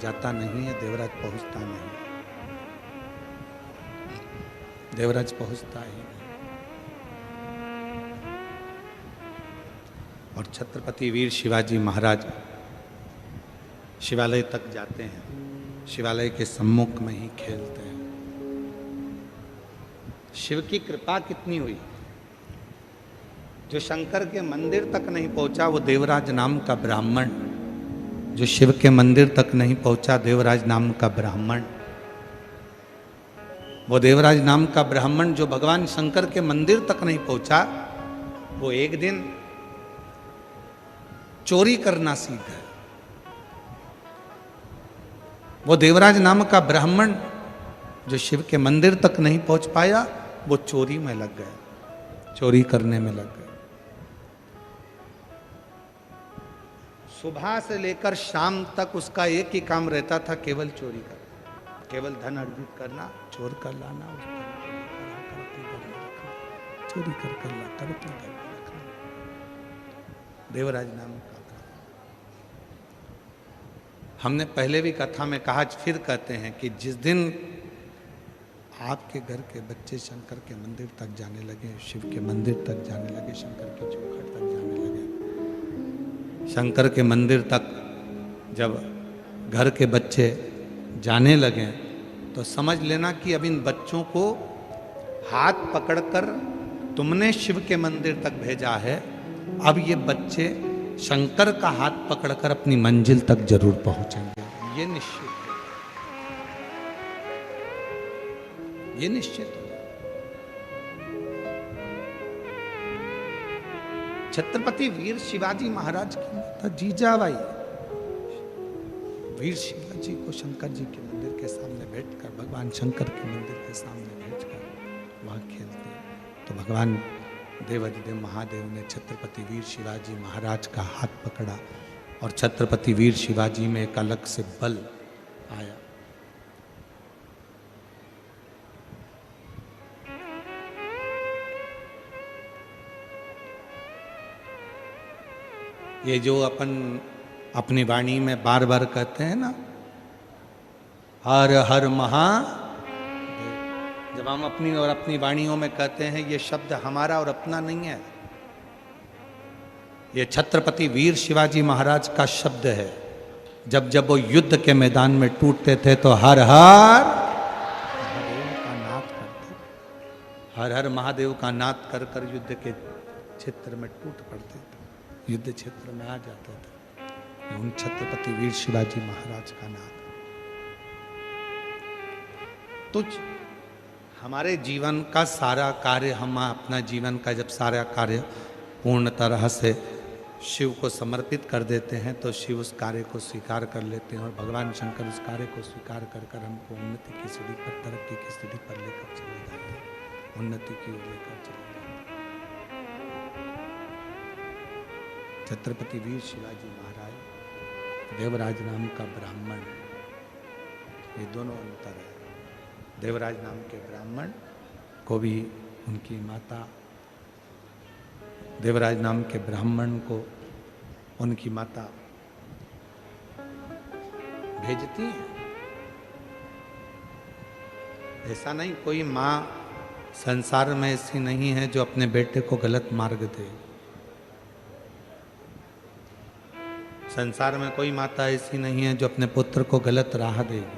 जाता नहीं है, देवराज पहुंचता नहीं, देवराज पहुंचता ही नहीं। और छत्रपति वीर शिवाजी महाराज शिवालय तक जाते हैं, शिवालय के सम्मुख में ही खेलते हैं। शिव की कृपा कितनी हुई, जो शंकर के मंदिर तक नहीं पहुंचा वो देवराज नाम का ब्राह्मण, जो शिव के मंदिर तक नहीं पहुंचा देवराज नाम का ब्राह्मण, वो देवराज नाम का ब्राह्मण जो भगवान शंकर के मंदिर तक नहीं पहुंचा, वो एक दिन चोरी करना सीख गया। वो देवराज नाम का ब्राह्मण जो शिव के मंदिर तक नहीं पहुंच पाया, वो चोरी में लग गया, चोरी करने में लग गया। सुबह से लेकर शाम तक उसका एक ही काम रहता था, केवल चोरी करना, केवल धन अर्जित करना, चोर कर लाना, चोरी कर ला कर रखना। देवराज नाम का हमने पहले भी कथा में कहा, फिर कहते हैं कि जिस दिन आपके घर के बच्चे शंकर के मंदिर तक जाने लगे, शिव के मंदिर तक जाने लगे, शंकर के चौखट तक जाने लगे, शंकर के मंदिर तक जब घर के बच्चे जाने लगे, तो समझ लेना कि अब इन बच्चों को हाथ पकड़कर तुमने शिव के मंदिर तक भेजा है, अब ये बच्चे शंकर का हाथ पकड़कर अपनी मंजिल तक जरूर पहुंचेंगे। ये निश्चित है, ये निश्चित है। छत्रपति वीर शिवाजी महाराज की माता जीजाबाई वीर शिवाजी को शंकर जी के मंदिर के सामने बैठकर, भगवान शंकर के मंदिर के सामने बैठकर वहां खेलते हैं, तो भगवान देवाधिदेव महादेव ने छत्रपति वीर शिवाजी महाराज का हाथ पकड़ा और छत्रपति वीर शिवाजी में एक अलग से बल आया। ये जो अपन अपनी वाणी में बार बार कहते हैं ना, हर हर महादेव, जब हम अपनी और अपनी वाणियों में कहते हैं, ये शब्द हमारा और अपना नहीं है, ये छत्रपति वीर शिवाजी महाराज का शब्द है। जब जब वो युद्ध के मैदान में टूटते थे तो हर हर महादेव का नाद करते, हर हर महादेव का नाद कर कर युद्ध के क्षेत्र में टूट पड़ते थे, युद्ध क्षेत्र में आ जाते थे। उन छत्रपति वीर शिवाजी महाराज का नाद। तो हमारे जीवन का सारा कार्य, हम अपना जीवन का जब सारा कार्य पूर्ण तरह से शिव को समर्पित कर देते हैं, तो शिव उस कार्य को स्वीकार कर लेते हैं और भगवान शंकर उस कार्य को स्वीकार कर कर हमको उन्नति की सीढ़ी पर, तरक्की की सीढ़ी पर लेकर चले जाते हैं, उन्नति की ओर लेकर चले जाते हैं। छत्रपति वीर शिवाजी महाराज, देवराज नाम का ब्राह्मण, ये दोनों अंतर है। देवराज नाम के ब्राह्मण को भी उनकी माता, देवराज नाम के ब्राह्मण को उनकी माता भेजती है। ऐसा नहीं, कोई माँ संसार में ऐसी नहीं है जो अपने बेटे को गलत मार्ग दे। संसार में कोई माता ऐसी नहीं है जो अपने पुत्र को गलत राह देगी।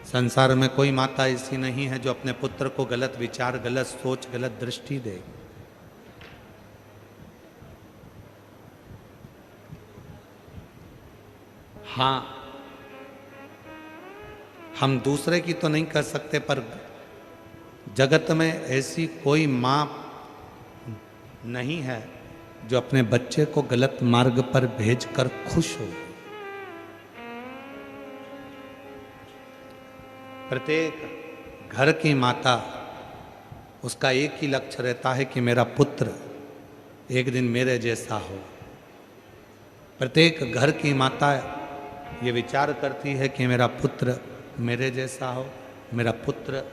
संसार में कोई माता ऐसी नहीं है जो अपने पुत्र को गलत विचार, गलत सोच, गलत दृष्टि देगी। हाँ, हम दूसरे की तो नहीं कर सकते, पर जगत में ऐसी कोई माँ नहीं है जो अपने बच्चे को गलत मार्ग पर भेजकर खुश हो। प्रत्येक घर की माता, उसका एक ही लक्ष्य रहता है कि मेरा पुत्र एक दिन मेरे जैसा हो। प्रत्येक घर की माता ये विचार करती है कि मेरा पुत्र मेरे जैसा हो, मेरा पुत्र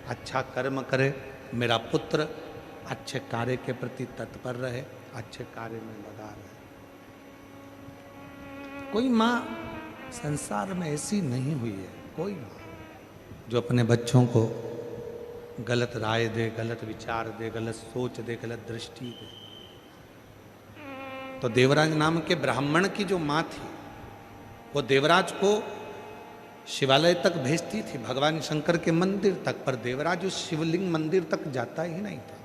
अच्छा कर्म करे, मेरा पुत्र अच्छे कार्य के प्रति तत्पर रहे, अच्छे कार्य में लगा रहे। कोई माँ संसार में ऐसी नहीं हुई है, कोई माँ जो अपने बच्चों को गलत राय दे, गलत विचार दे, गलत सोच दे, गलत दृष्टि दे। तो देवराज नाम के ब्राह्मण की जो माँ थी वो देवराज को शिवालय तक भेजती थी, भगवान शंकर के मंदिर तक, पर देवराज उस शिवलिंग मंदिर तक जाता ही नहीं था।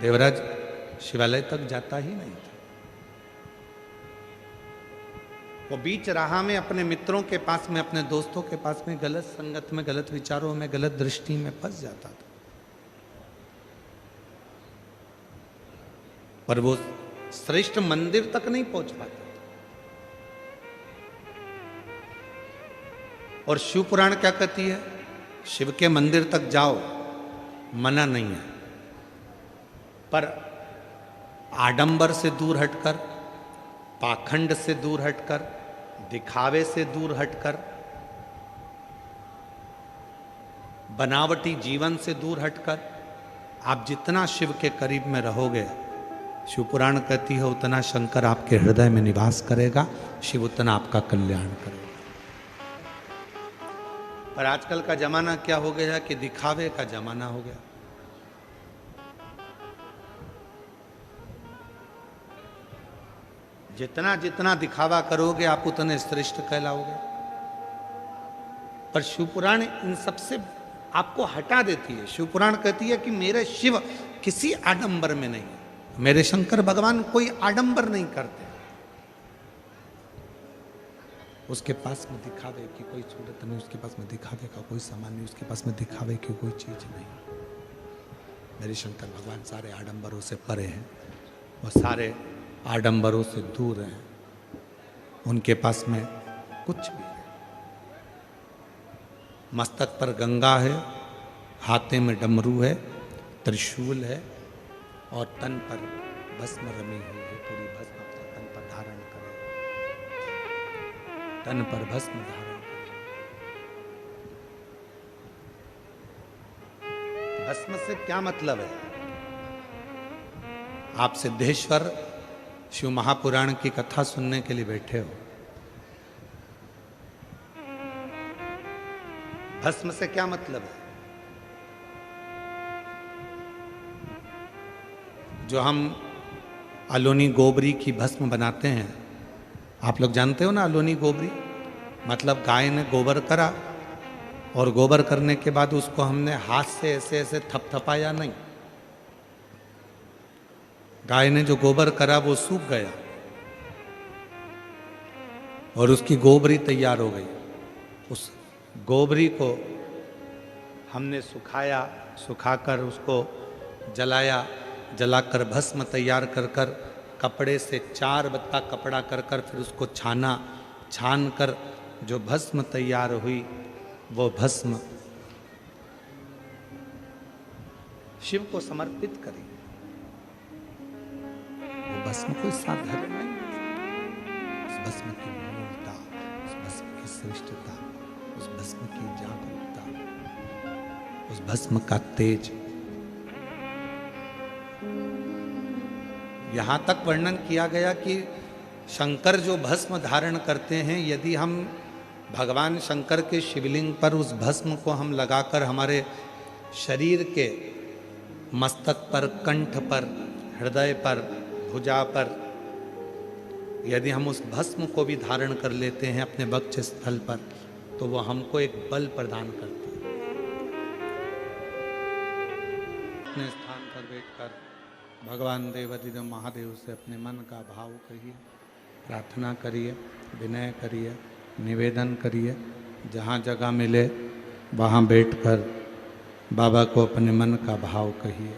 देवराज शिवालय तक जाता ही नहीं था। वो बीच राह में अपने मित्रों के पास में, अपने दोस्तों के पास में गलत संगत में, गलत विचारों में, गलत दृष्टि में फंस जाता था। पर वो श्रेष्ठ मंदिर तक नहीं पहुंच पाता। और शिव पुराण क्या कहती है? शिव के मंदिर तक जाओ, मना नहीं है, पर आडंबर से दूर हटकर, पाखंड से दूर हटकर, दिखावे से दूर हटकर, बनावटी जीवन से दूर हटकर आप जितना शिव के करीब में रहोगे, शिव पुराण कहती है उतना शंकर आपके हृदय में निवास करेगा, शिव उतना आपका कल्याण करेगा। पर आजकल का जमाना क्या हो गया कि दिखावे का जमाना हो गया। जितना जितना दिखावा करोगे आप उतने श्रेष्ठ कहलाओगे। पर शिवपुराण इन सबसे आपको हटा देती है। शिवपुराण कहती है कि मेरे शिव किसी आडंबर में नहीं, मेरे शंकर भगवान कोई आडंबर नहीं करते। उसके पास में दिखावे की कोई सूरत नहीं, उसके पास में दिखावे का कोई सामान नहीं, उसके पास में दिखावे की कोई चीज नहीं। मेरे शंकर भगवान सारे आडंबरों से परे हैं, वो सारे आडंबरों से दूर हैं, उनके पास में कुछ भी नहीं। मस्तक पर गंगा है, हाथे में डमरू है, त्रिशूल है और तन पर भस्म रमी हुई है। पूरी भस्म अपने तन पर धारण करें, तन पर भस्म धारण करें। भस्म से क्या मतलब है? आप सिद्धेश्वर शिव महापुराण की कथा सुनने के लिए बैठे हो। भस्म से क्या मतलब है? जो हम अलोनी गोबरी की भस्म बनाते हैं, आप लोग जानते हो ना अलोनी गोबरी मतलब गाय ने गोबर करा और गोबर करने के बाद उसको हमने हाथ से ऐसे ऐसे थपथपाया नहीं। गाय ने जो गोबर करा वो सूख गया और उसकी गोबरी तैयार हो गई। उस गोबरी को हमने सुखाया, सुखाकर उसको जलाया, जलाकर भस्म तैयार कर कर कपड़े से 4 बत्ता कपड़ा कर कर फिर उसको छाना, छान कर जो भस्म तैयार हुई वो भस्म शिव को समर्पित करें। वो भस्म कोई साधारण नहीं, उस भस्म की मूलता, उस भस्म की श्रेष्ठता, उस भस्म की जागरूकता, उस भस्म का तेज। यहां तक वर्णन किया गया कि शंकर जो भस्म धारण करते हैं, यदि हम भगवान शंकर के शिवलिंग पर उस भस्म को हम लगाकर हमारे शरीर के मस्तक पर, कंठ पर, हृदय पर, भुजा पर यदि हम उस भस्म को भी धारण कर लेते हैं अपने वक्ष स्थल पर, तो वो हमको एक बल प्रदान करती है। अपने स्थान पर बैठकर भगवान देवाधिदेव महादेव से अपने मन का भाव कहिए, प्रार्थना करिए, विनय करिए, निवेदन करिए। जहाँ जगह मिले वहाँ बैठकर बाबा को अपने मन का भाव कहिए,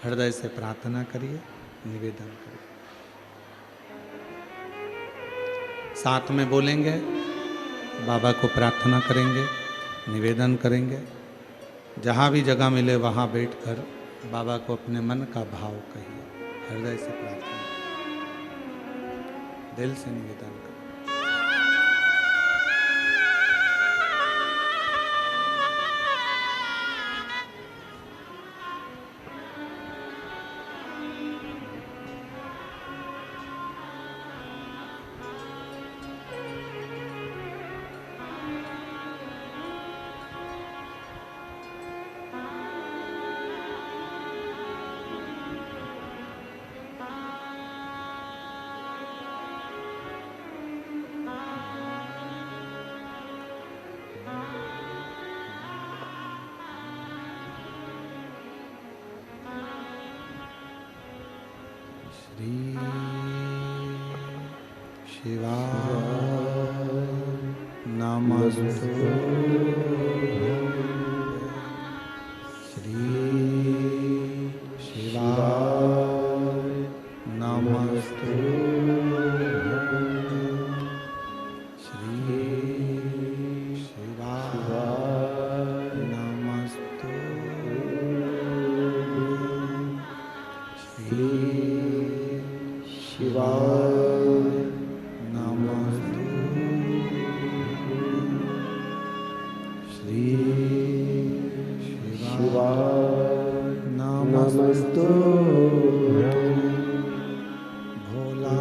हृदय से प्रार्थना करिए, निवेदन करिए। साथ में बोलेंगे, बाबा को प्रार्थना करेंगे, निवेदन करेंगे। जहाँ भी जगह मिले वहाँ बैठकर बाबा को अपने मन का भाव कहिए, हृदय से प्रार्थना, दिल से निवेदन करें। श्री शिवाय नमस्तु श्री शिवाय नमस्तु श्री शिवाय नमस्तु श्री शिवाय नमस्तु श्री शिवाय नमस्तु भोला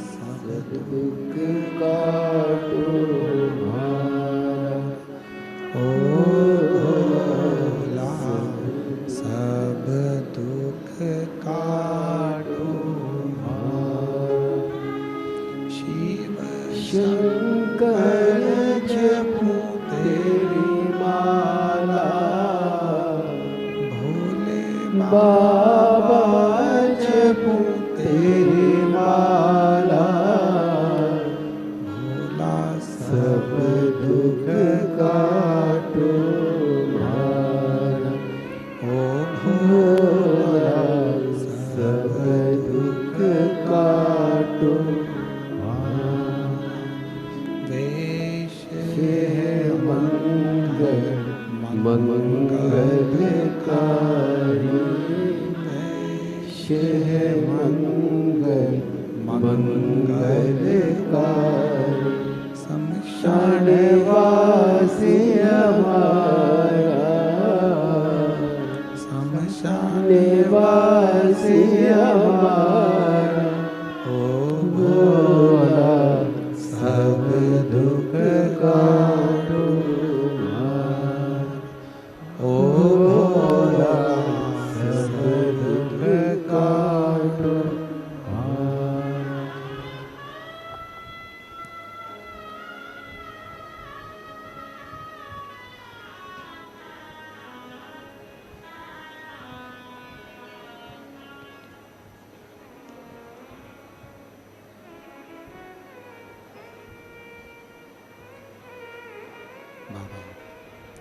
सब दुख काटो ओ भोला सब दुख काटो शिव शंकर जपो तेरी माला भोले बाबा जपो तेरी माला भोला सब दुख काटो ओ भोला सब दुख काटो वेश मंगल मंगलकारी वेश मंगल मंगलकारी शमशान वासी हमारा शमशान वासी हमारा ओ भोला सब दुख काटो ओ भोला सब दुख काटो बाबा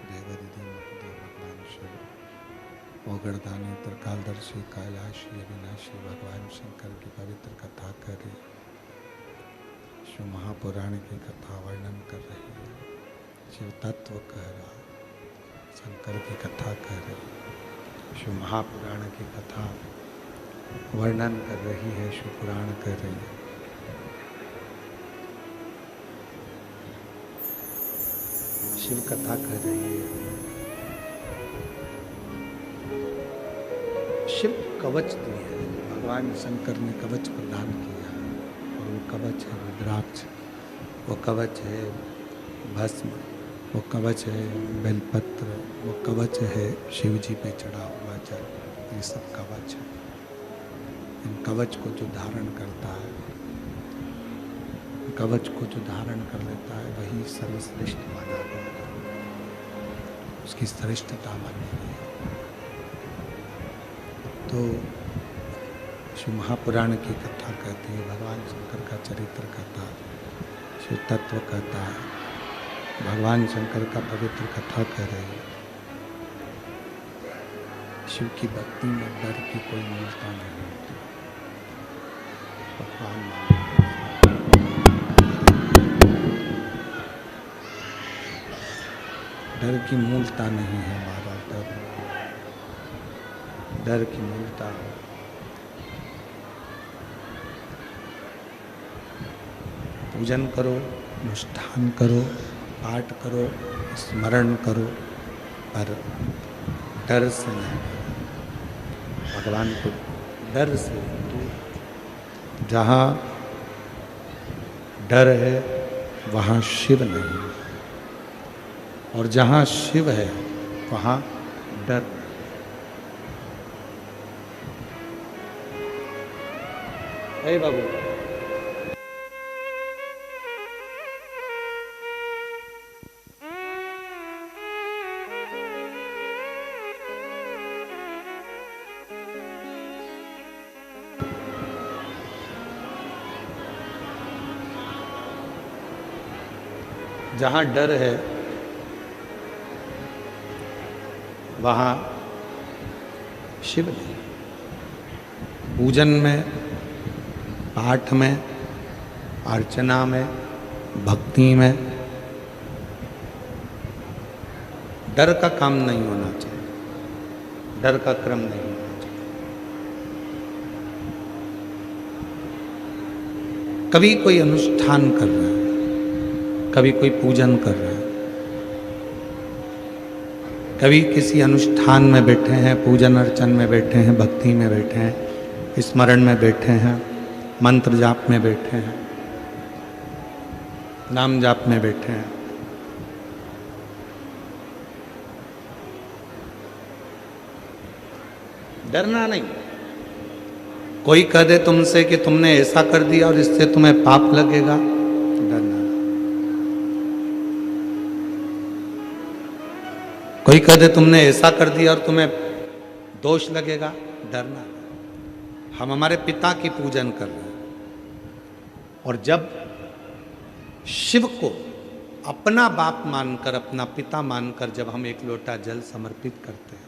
देवदीदी महादेव भगवान शिव ओगड़दानी त्रिकालदर्शी कैलाशी अविनाशी भगवान शंकर की पवित्र कथा करे शिव महापुराण की कथा वर्णन कर रही है शिव तत्व कह रहा शंकर की कथा कह रही शिव महापुराण की कथा वर्णन कर रही है शिव पुराण कर रही है शिव कथा कर रही है शिव कवच दिए है भगवान शंकर ने कवच प्रदान किया और वो कवच है रुद्राक्ष वो कवच है भस्म वो कवच है बेलपत्र वो कवच है शिव जी पे चढ़ा हुआ जल ये सब कवच है इन कवच को जो धारण करता है कवच को जो धारण कर लेता है वही सर्वश्रेष्ठ माना गया उसकी श्रेष्ठता मानी गई तो शिव महापुराण की कथा कहती है भगवान शंकर का चरित्र कहता है शिव तत्व कहता है भगवान शंकर का पवित्र कथा कह रही है शिव की भक्ति में डर की कोई मूलता नहीं होती भगवान डर की मूलता नहीं है बाबा डर की मूलता है पूजन करो अनुष्ठान करो पाठ करो स्मरण करो पर डर से नहीं भगवान को डर से दूर जहाँ डर है वहाँ शिव नहीं और जहाँ शिव है वहाँ डर है बाबू जहाँ डर है वहाँ शिव नहीं। पूजन में, पाठ में, अर्चना में, भक्ति में डर का काम नहीं होना चाहिए, डर का क्रम नहीं होना चाहिए। कभी कोई अनुष्ठान कर रहा है, कभी कोई पूजन कर रहा है, कभी किसी अनुष्ठान में बैठे हैं, पूजन अर्चन में बैठे हैं, भक्ति में बैठे हैं, स्मरण में बैठे हैं, मंत्र जाप में बैठे हैं, नाम जाप में बैठे हैं। डरना नहीं। कोई कह दे तुमसे कि तुमने ऐसा कर दिया और इससे तुम्हें पाप लगेगा, डरना। कोई कह दे तुमने ऐसा कर दिया और तुम्हें दोष लगेगा, डरना। हम हमारे पिता की पूजन कर रहे हैं और जब शिव को अपना बाप मानकर, अपना पिता मानकर जब हम एक लोटा जल समर्पित करते हैं,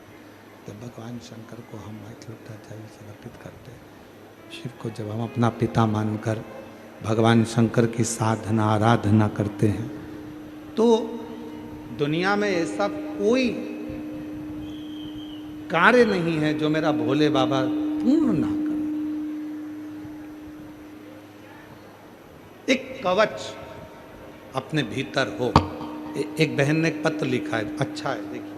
तो भगवान शंकर को हम एक लोटा जल समर्पित करते हैं। शिव को जब हम अपना पिता मानकर भगवान शंकर की साधना आराधना करते हैं, तो दुनिया में ऐसा कोई कार्य नहीं है जो मेरा भोले बाबा पूर्ण ना करे। एक कवच अपने भीतर हो। एक बहन ने एक पत्र लिखा है, अच्छा है, देखिए।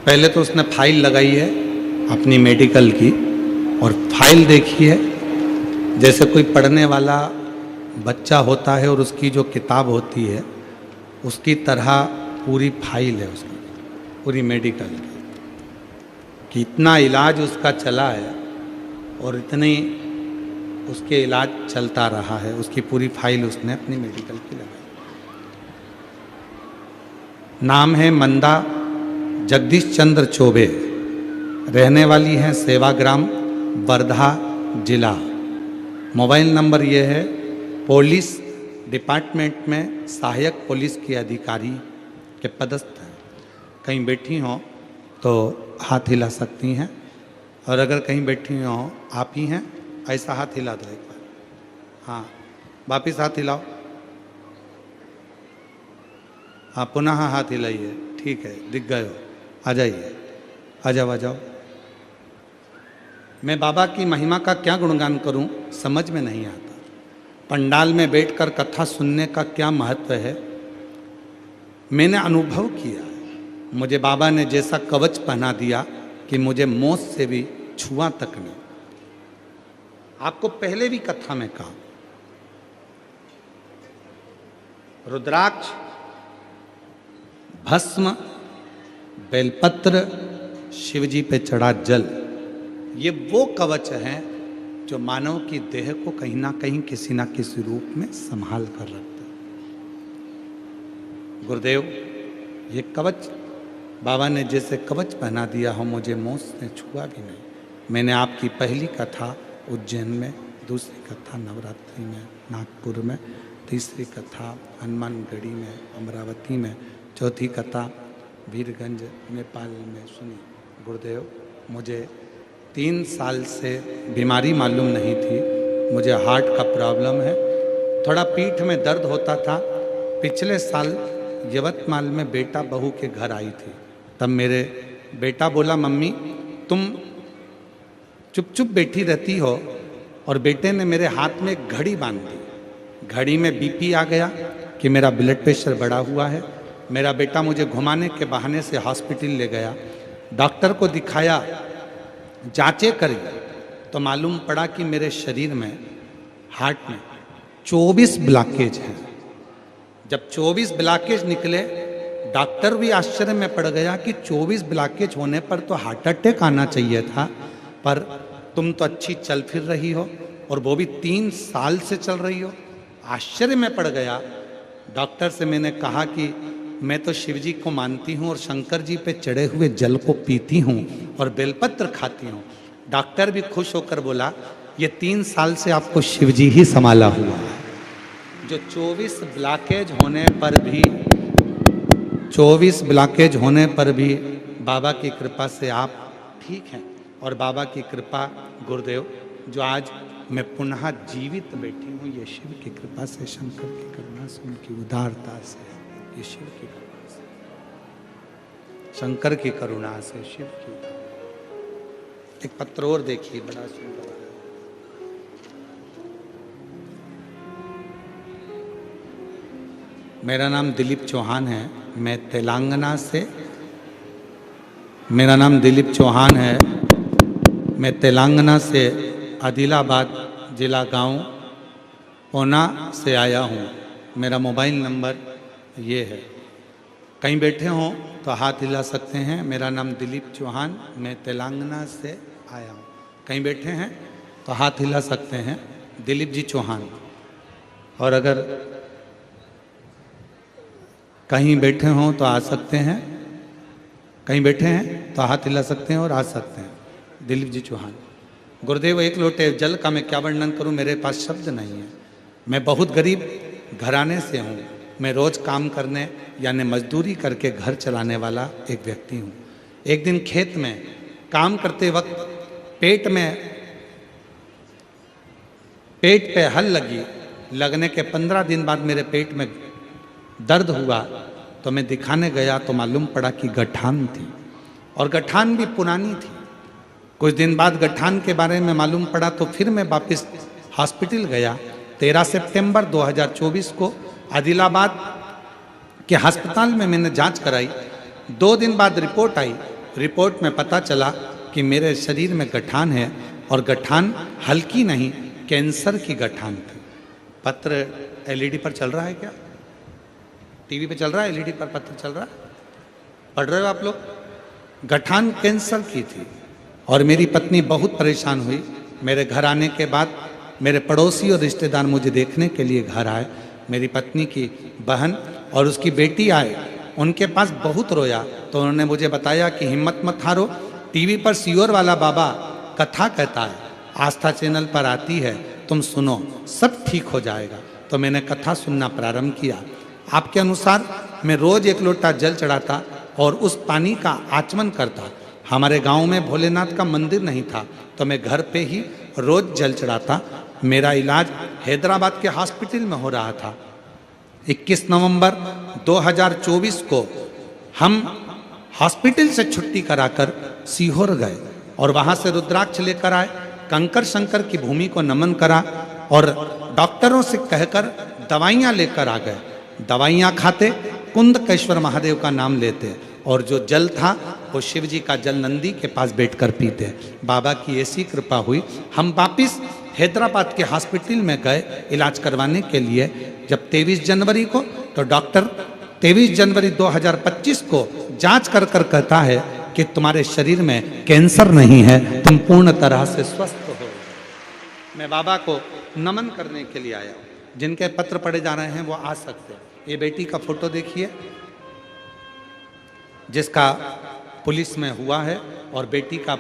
पहले तो उसने फाइल लगाई है अपनी मेडिकल की, और फाइल देखिए जैसे कोई पढ़ने वाला बच्चा होता है और उसकी जो किताब होती है उसकी तरह पूरी फाइल है उसकी, पूरी मेडिकल की, कि इतना इलाज उसका चला है और इतनी उसके इलाज चलता रहा है, उसकी पूरी फाइल उसने अपनी मेडिकल की लगाई। नाम है मंदा जगदीश चंद्र चौबे, रहने वाली हैं सेवाग्राम, वर्धा जिला। मोबाइल नंबर ये है, पुलिस डिपार्टमेंट में सहायक पुलिस के अधिकारी के पदस्थ हैं। कहीं बैठी हों तो हाथ हिला सकती हैं, और अगर कहीं बैठी हों आप ही हैं, ऐसा हाथ हिला दो एक बार। हाँ, वापिस हाथ हिलाओ। हाँ, पुनः हाथ हिलाइए। ठीक है, दिख गए हो, आ जाइए, आ जाओ, आ जाओ। मैं बाबा की महिमा का क्या गुणगान करूं, समझ में नहीं आता। पंडाल में बैठकर कथा सुनने का क्या महत्व है, मैंने अनुभव किया। मुझे बाबा ने जैसा कवच पहना दिया कि मुझे मौत से भी छुआ तक नहीं। आपको पहले भी कथा में कहा, रुद्राक्ष, भस्म, बेलपत्र, शिवजी पे चढ़ा जल, ये वो कवच हैं जो मानव की देह को कहीं ना कहीं किसी ना किसी रूप में संभाल कर रखते हैं। गुरुदेव, ये कवच बाबा ने जैसे कवच पहना दिया हो, मुझे मौत ने छुआ भी नहीं। मैंने आपकी पहली कथा उज्जैन में, दूसरी कथा नवरात्रि में नागपुर में, तीसरी कथा हनुमानगढ़ी में अमरावती में, चौथी कथा वीरगंज नेपाल में सुनी। गुरुदेव, मुझे 3 साल से बीमारी मालूम नहीं थी, मुझे हार्ट का प्रॉब्लम है, थोड़ा पीठ में दर्द होता था। पिछले साल यवतमाल में बेटा बहू के घर आई थी, तब मेरे बेटा बोला, मम्मी तुम चुप चुप बैठी रहती हो, और बेटे ने मेरे हाथ में एक घड़ी बांध दी। घड़ी में बीपी आ गया कि मेरा ब्लड प्रेशर बढ़ा हुआ है। मेरा बेटा मुझे घुमाने के बहाने से हॉस्पिटल ले गया, डॉक्टर को दिखाया, जांचें करी तो मालूम पड़ा कि मेरे शरीर में, हार्ट में 24 ब्लॉकेज हैं। जब 24 ब्लॉकेज निकले, डॉक्टर भी आश्चर्य में पड़ गया कि 24 ब्लॉकेज होने पर तो हार्ट अटैक आना चाहिए था, पर तुम तो अच्छी चल फिर रही हो, और वो भी 3 साल से चल रही हो। आश्चर्य में पड़ गया। डॉक्टर से मैंने कहा कि मैं तो शिव जी को मानती हूँ और शंकर जी पे चढ़े हुए जल को पीती हूँ और बेलपत्र खाती हूँ। डॉक्टर भी खुश होकर बोला, ये 3 साल से आपको शिव जी ही संभाला हुआ है। जो 24 ब्लॉकेज होने पर भी बाबा की कृपा से आप ठीक हैं। और बाबा की कृपा गुरुदेव, जो आज मैं पुनः जीवित बैठी हूँ, ये शिव की कृपा से, शंकर की करुणा से, उनकी उदारता से, ये शिव की कृपा से, शंकर की करुणा से, शिव की। एक पत्र और देखिए, बड़ा सुंदर है। मेरा नाम दिलीप चौहान है, मैं तेलंगाना से। मेरा नाम दिलीप चौहान है, मैं तेलंगाना से आदिलाबाद जिला गांव पूना से आया हूँ। मेरा मोबाइल नंबर ये है। कहीं बैठे हों तो हाथ हिला सकते हैं। मेरा नाम दिलीप चौहान, मैं तेलंगाना से आया हूँ। कहीं बैठे हैं तो हाथ हिला सकते हैं, दिलीप जी चौहान। और अगर कहीं बैठे हों तो आ सकते हैं, कहीं बैठे हैं तो हाथ हिला सकते हैं और आ सकते हैं, दिलीप जी चौहान। गुरुदेव, एक लोटे जल का मैं क्या वर्णन करूं, मेरे पास शब्द नहीं है। मैं बहुत गरीब घराने से हूं। मैं रोज काम करने यानी मजदूरी करके घर चलाने वाला एक व्यक्ति हूं। एक दिन खेत में काम करते वक्त पेट पे हल लगने के 15 दिन बाद मेरे पेट में दर्द हुआ तो मैं दिखाने गया तो मालूम पड़ा कि गठान थी, और गठान भी पुरानी थी। कुछ दिन बाद गठान के बारे में मालूम पड़ा तो फिर मैं वापस हॉस्पिटल गया। 13 सितंबर 2024 को आदिलाबाद के अस्पताल में मैंने जांच कराई। 2 दिन बाद रिपोर्ट आई। रिपोर्ट में पता चला कि मेरे शरीर में गठान है, और गठान हल्की नहीं, कैंसर की गठान थी। पत्र एलईडी पर चल रहा है क्या? टीवी पे चल रहा है, एलईडी पर पत्र चल रहा है, पढ़ रहे हो आप लोग? गठान कैंसर की थी, और मेरी पत्नी बहुत परेशान हुई। मेरे घर आने के बाद मेरे पड़ोसी और रिश्तेदार मुझे देखने के लिए घर आए। मेरी पत्नी की बहन और उसकी बेटी आए, उनके पास बहुत रोया। तो उन्होंने मुझे बताया कि हिम्मत मत हारो, टीवी पर सियोर वाला बाबा कथा कहता है, आस्था चैनल पर आती है, तुम सुनो, सब ठीक हो जाएगा। तो मैंने कथा सुनना प्रारंभ किया। आपके अनुसार मैं रोज 1 लोटा जल चढ़ाता और उस पानी का आचमन करता। हमारे गांव में भोलेनाथ का मंदिर नहीं था, तो मैं घर पे ही रोज जल चढ़ाता। मेरा इलाज हैदराबाद के हॉस्पिटल में हो रहा था। 21 नवंबर 2024 को हम हॉस्पिटल से छुट्टी कराकर सीहोर गए और वहां से रुद्राक्ष लेकर आए, कंकर शंकर की भूमि को नमन करा और डॉक्टरों से कहकर दवाइयां लेकर आ गए। दवाइयां खाते, कुंदकेश्वर महादेव का नाम लेते, और जो जल था वो शिव जी का जल नंदी के पास बैठकर पीते। बाबा की ऐसी कृपा हुई, हम वापिस हैदराबाद के हॉस्पिटल में गए इलाज करवाने के लिए। जब 23 जनवरी को, तो डॉक्टर 23 जनवरी 2025 को जांच कर कहता है कि तुम्हारे शरीर में कैंसर नहीं है, तुम पूर्ण तरह से स्वस्थ हो। मैं बाबा को नमन करने के लिए आया हूँ। जिनके पत्र पढ़े जा रहे हैं वो आ सकते हैं। ये बेटी का फोटो देखिए, जिसका पुलिस में हुआ है, और बेटी का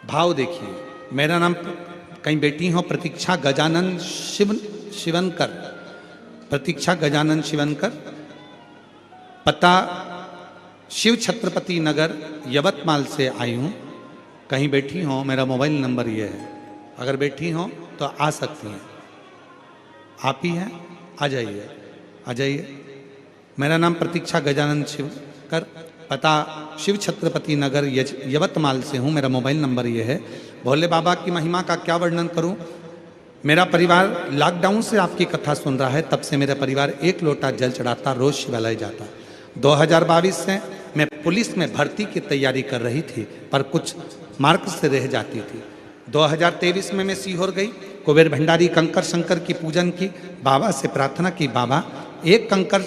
भाव देखिए। मेरा नाम, कहीं बेटी हो, प्रतीक्षा गजानन शिवनकर, प्रतीक्षा गजानन शिवनकर, पता शिव छत्रपति नगर यवतमाल से आई हूँ। कहीं बैठी हो, मेरा मोबाइल नंबर ये है, अगर बैठी हो तो आ सकती हैं। आप ही हैं, आ जाइए, आ जाइए। मेरा नाम प्रतीक्षा गजानन शिवकर, पता शिव छत्रपति नगर यवतमाल से हूँ। मेरा मोबाइल नंबर ये है। भोले बाबा की महिमा का क्या वर्णन करूँ। मेरा परिवार लॉकडाउन से आपकी कथा सुन रहा है, तब से मेरा परिवार 1 लोटा जल चढ़ाता, रोज शिवालय जाता। 2022 से मैं पुलिस में भर्ती की तैयारी कर रही थी, पर कुछ मार्क से रह जाती थी। 2023 में मैं सीहोर गई, कुबेर भंडारी कंकर शंकर की पूजन की, बाबा से प्रार्थना की, बाबा एक कंकर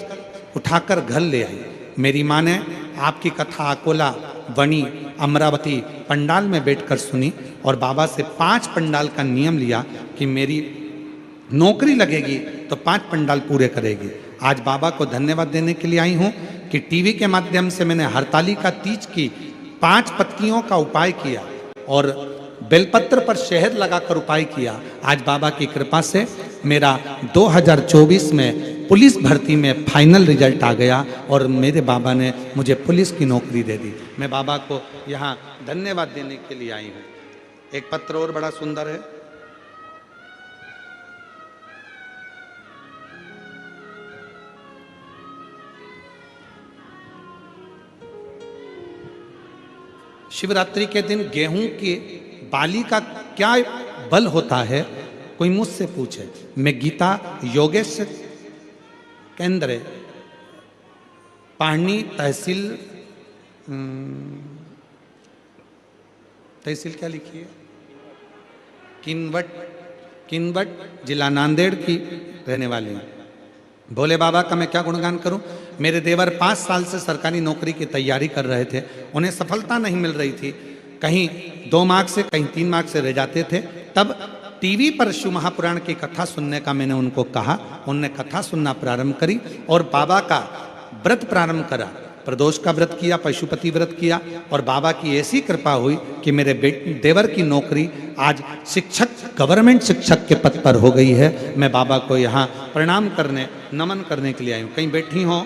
उठाकर घर ले आई। मेरी माँ ने आपकी कथा अकोला, वणी, अमरावती पंडाल में बैठकर सुनी, और बाबा से 5 पंडाल का नियम लिया कि मेरी नौकरी लगेगी तो 5 पंडाल पूरे करेगी। आज बाबा को धन्यवाद देने के लिए आई हूँ कि टीवी के माध्यम से मैंने हरतालिका तीज की 5 पत्तियों का उपाय किया और बेलपत्र पर शहद लगाकर उपाय किया। आज बाबा की कृपा से मेरा 2024 में पुलिस भर्ती में फाइनल रिजल्ट आ गया और मेरे बाबा ने मुझे पुलिस की नौकरी दे दी। मैं बाबा को यहाँ धन्यवाद देने के लिए आई हूँ। एक पत्र और बड़ा सुंदर है। शिवरात्रि के दिन गेहूं की बाली का क्या बल होता है, कोई मुझसे पूछे। मैं गीता योगेश केंद्र पाहनी तहसील क्या लिखी है, किनवट जिला नांदेड़ की रहने वाली हूँ। भोले बाबा का मैं क्या गुणगान करूं। मेरे देवर 5 साल से सरकारी नौकरी की तैयारी कर रहे थे, उन्हें सफलता नहीं मिल रही थी, कहीं 2 मार्क्स से कहीं 3 मार्क्स से रह जाते थे। तब टीवी पर शिव महापुराण की कथा सुनने का मैंने उनको कहा, उनने कथा सुनना प्रारंभ करी और बाबा का व्रत प्रारंभ करा। प्रदोष का व्रत किया, पशुपति व्रत किया और बाबा की ऐसी कृपा हुई कि मेरे देवर की नौकरी आज शिक्षक, गवर्नमेंट शिक्षक के पद पर हो गई है। मैं बाबा को यहाँ प्रणाम करने, नमन करने के लिए आई हूँ। कहीं बैठी हो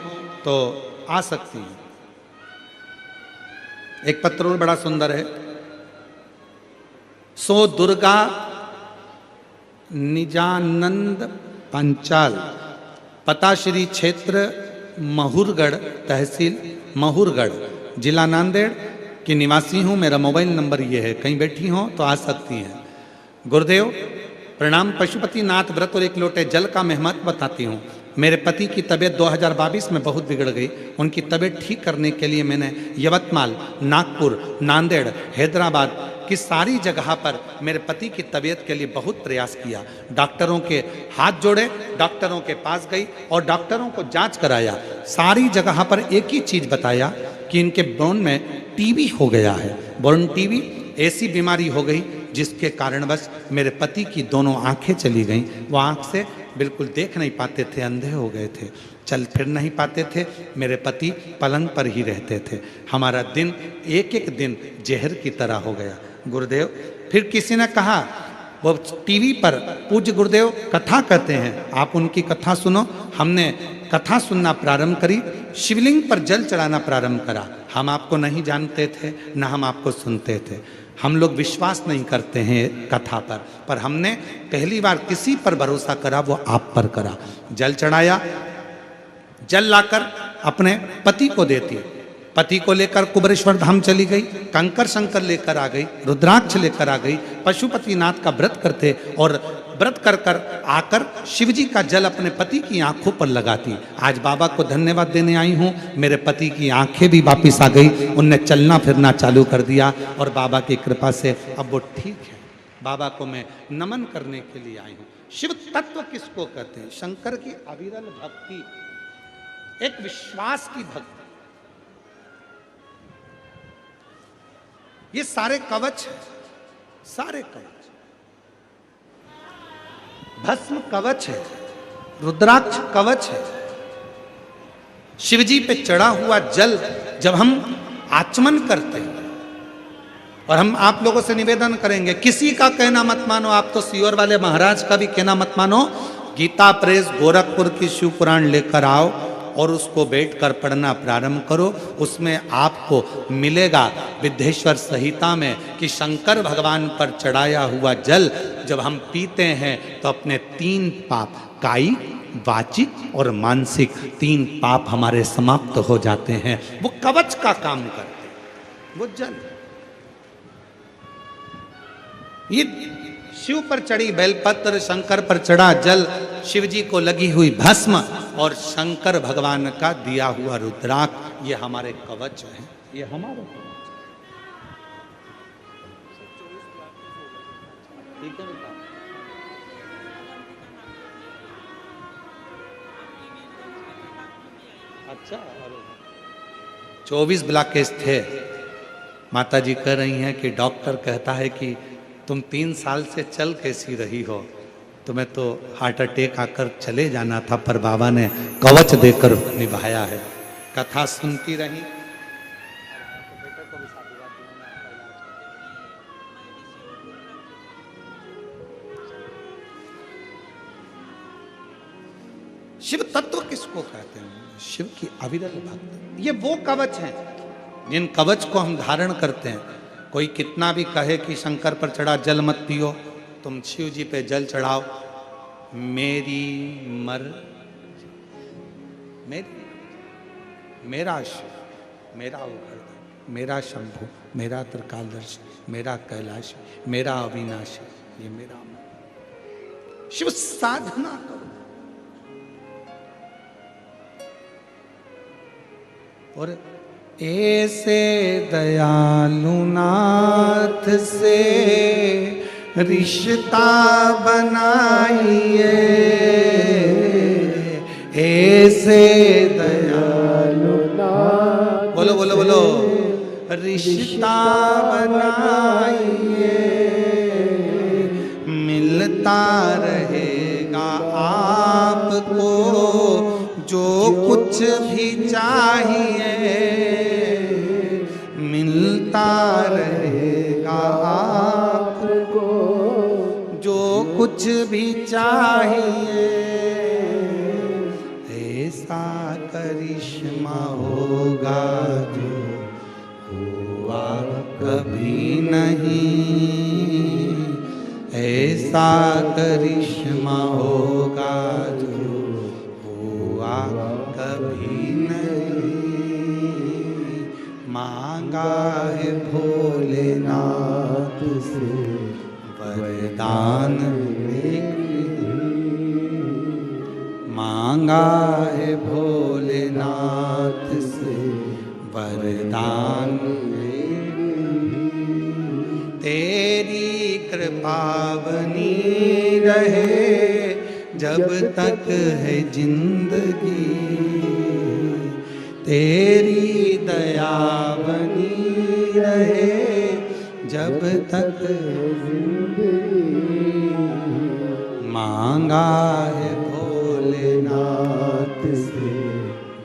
तो आ सकती हैं। एक पत्र और बड़ा सुंदर है। सो दुर्गा निजानंद पंचाल, पता श्री क्षेत्र महुरगढ़, तहसील महुरगढ़, जिला नांदेड़ की निवासी हूँ। मेरा मोबाइल नंबर ये है, कहीं बैठी हो तो आ सकती हैं। गुरुदेव प्रणाम। पशुपति नाथ व्रत और 1 लोटे जल का मैं महत्व बताती हूँ। मेरे पति की तबीयत 2022 में बहुत बिगड़ गई। उनकी तबीयत ठीक करने के लिए मैंने यवतमाल, नागपुर, नांदेड़, हैदराबाद की सारी जगह पर मेरे पति की तबीयत के लिए बहुत प्रयास किया। डॉक्टरों के हाथ जोड़े, डॉक्टरों के पास गई और डॉक्टरों को जांच कराया। सारी जगह पर एक ही चीज बताया कि इनके बोन में टीबी हो गया है। बोन टीबी ऐसी बीमारी हो गई जिसके कारणवश मेरे पति की दोनों आंखें चली गईं। वो आंख से बिल्कुल देख नहीं पाते थे, अंधे हो गए थे, चल फिर नहीं पाते थे। मेरे पति पलंग पर ही रहते थे। हमारा दिन एक एक दिन जहर की तरह हो गया। गुरुदेव फिर किसी ने कहा, वो टीवी पर पूज्य गुरुदेव कथा कहते हैं, आप उनकी कथा सुनो। हमने कथा सुनना प्रारंभ करी, शिवलिंग पर जल चढ़ाना प्रारंभ करा। हम आपको नहीं जानते थे, न हम आपको सुनते थे। हम लोग विश्वास नहीं करते हैं कथा पर हमने पहली बार किसी पर भरोसा करा, वो आप पर करा। जल चढ़ाया, जल लाकर अपने पति को देती, पति को लेकर कुबरेश्वर धाम चली गई, कंकर शंकर लेकर आ गई, रुद्राक्ष लेकर आ गई, पशुपति नाथ का व्रत करते और व्रत कर कर आकर शिवजी का जल अपने पति की आंखों पर लगाती। आज बाबा को धन्यवाद देने आई हूँ। मेरे पति की आंखें भी वापिस आ गई, उनने चलना फिरना चालू कर दिया और बाबा की कृपा से अब वो ठीक है। बाबा को मैं नमन करने के लिए आई हूँ। शिव तत्व किसको कहते हैं? शंकर की अविरल भक्ति, एक विश्वास की भक्ति। ये सारे कवच, सारे कवच, भस्म कवच है, रुद्राक्ष कवच है। शिवजी पे चढ़ा हुआ जल जब हम आचमन करते हैं, और हम आप लोगों से निवेदन करेंगे, किसी का कहना मत मानो, आप तो सीहोर वाले महाराज का भी कहना मत मानो। गीता प्रेस गोरखपुर की शिव पुराण लेकर आओ और उसको बैठकर पढ़ना प्रारंभ करो। उसमें आपको मिलेगा विद्धेश्वर संहिता में कि शंकर भगवान पर चढ़ाया हुआ जल जब हम पीते हैं तो अपने 3 पाप, कायिक, वाचिक और मानसिक 3 पाप हमारे समाप्त हो जाते हैं। वो कवच का काम करते हैं, वो जल। ये शिव पर चढ़ी बेलपत्र, शंकर पर चढ़ा जल, शिव जी को लगी हुई भस्म और शंकर भगवान का दिया हुआ रुद्राक्ष, ये हमारे कवच हैं, ये हमारे कवच। ठीक है बेटा। अच्छा, 24 ब्लॉक केस थे। माता जी कह रही हैं कि डॉक्टर कहता है कि तुम 3 साल से चल कैसी रही हो, तुम्हें तो हार्ट अटैक आकर चले जाना था, पर बाबा ने कवच देकर निभाया है। कथा सुनती रही। शिव तत्व किसको कहते हैं? शिव की अविरल भक्ति। ये वो कवच हैं जिन कवच को हम धारण करते हैं। कोई कितना भी कहे कि शंकर पर चढ़ा जल मत पियो, तुम शिव जी पे जल चढ़ाओ, मेरी मेरा शिव, मेरा उगड़धन, मेरा शंभु, मेरा त्रिकालदर्शी, मेरा कैलाश, मेरा अविनाशी, ये मेरा मन। शिव साधना करो। और ऐसे दयालु नाथ से रिश्ता बनाइए, ऐसे दयालु नाथ, बोलो बोलो बोलो, रिश्ता बनाइए, मिलता रहेगा आपको जो कुछ भी चाहिए, मिलता रहेगा आपको जो कुछ भी चाहिए। ऐसा करिश्मा होगा जो हुआ कभी नहीं, ऐसा करिश्मा होगा जो हुआ कभी नहीं। मांगा है भोलेनाथ से वरदान एक, मांगा है भोलेनाथ से वरदान एक, तेरी कृपा बनी रहे जब तक है जिंदगी, तेरी दया बनी रहे जब तक है जिंदगी। मांगा है भोलेनाथ से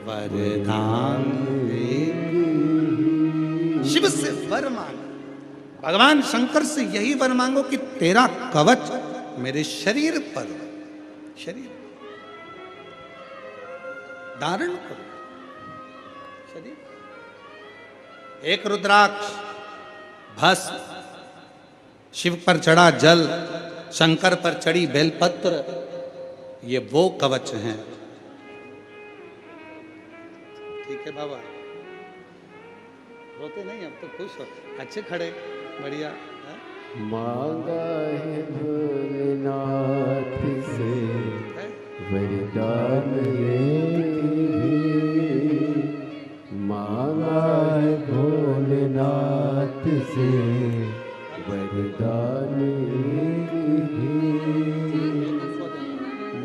वरदान एक, शिव से वर मांगा। भगवान शंकर से यही वर मांगो कि तेरा कवच मेरे शरीर पर, शरीर धारण करो। शरीर एक रुद्राक्ष, भस्म, शिव पर चढ़ा जल, शंकर पर चढ़ी बेलपत्र, ये वो कवच हैं। ठीक है बाबा, रोते नहीं, अब तो खुश हो, अच्छे खड़े, बढ़िया। मांगा है भोलेनाथ से वरदान मांगा है भोलेनाथ से वरदान,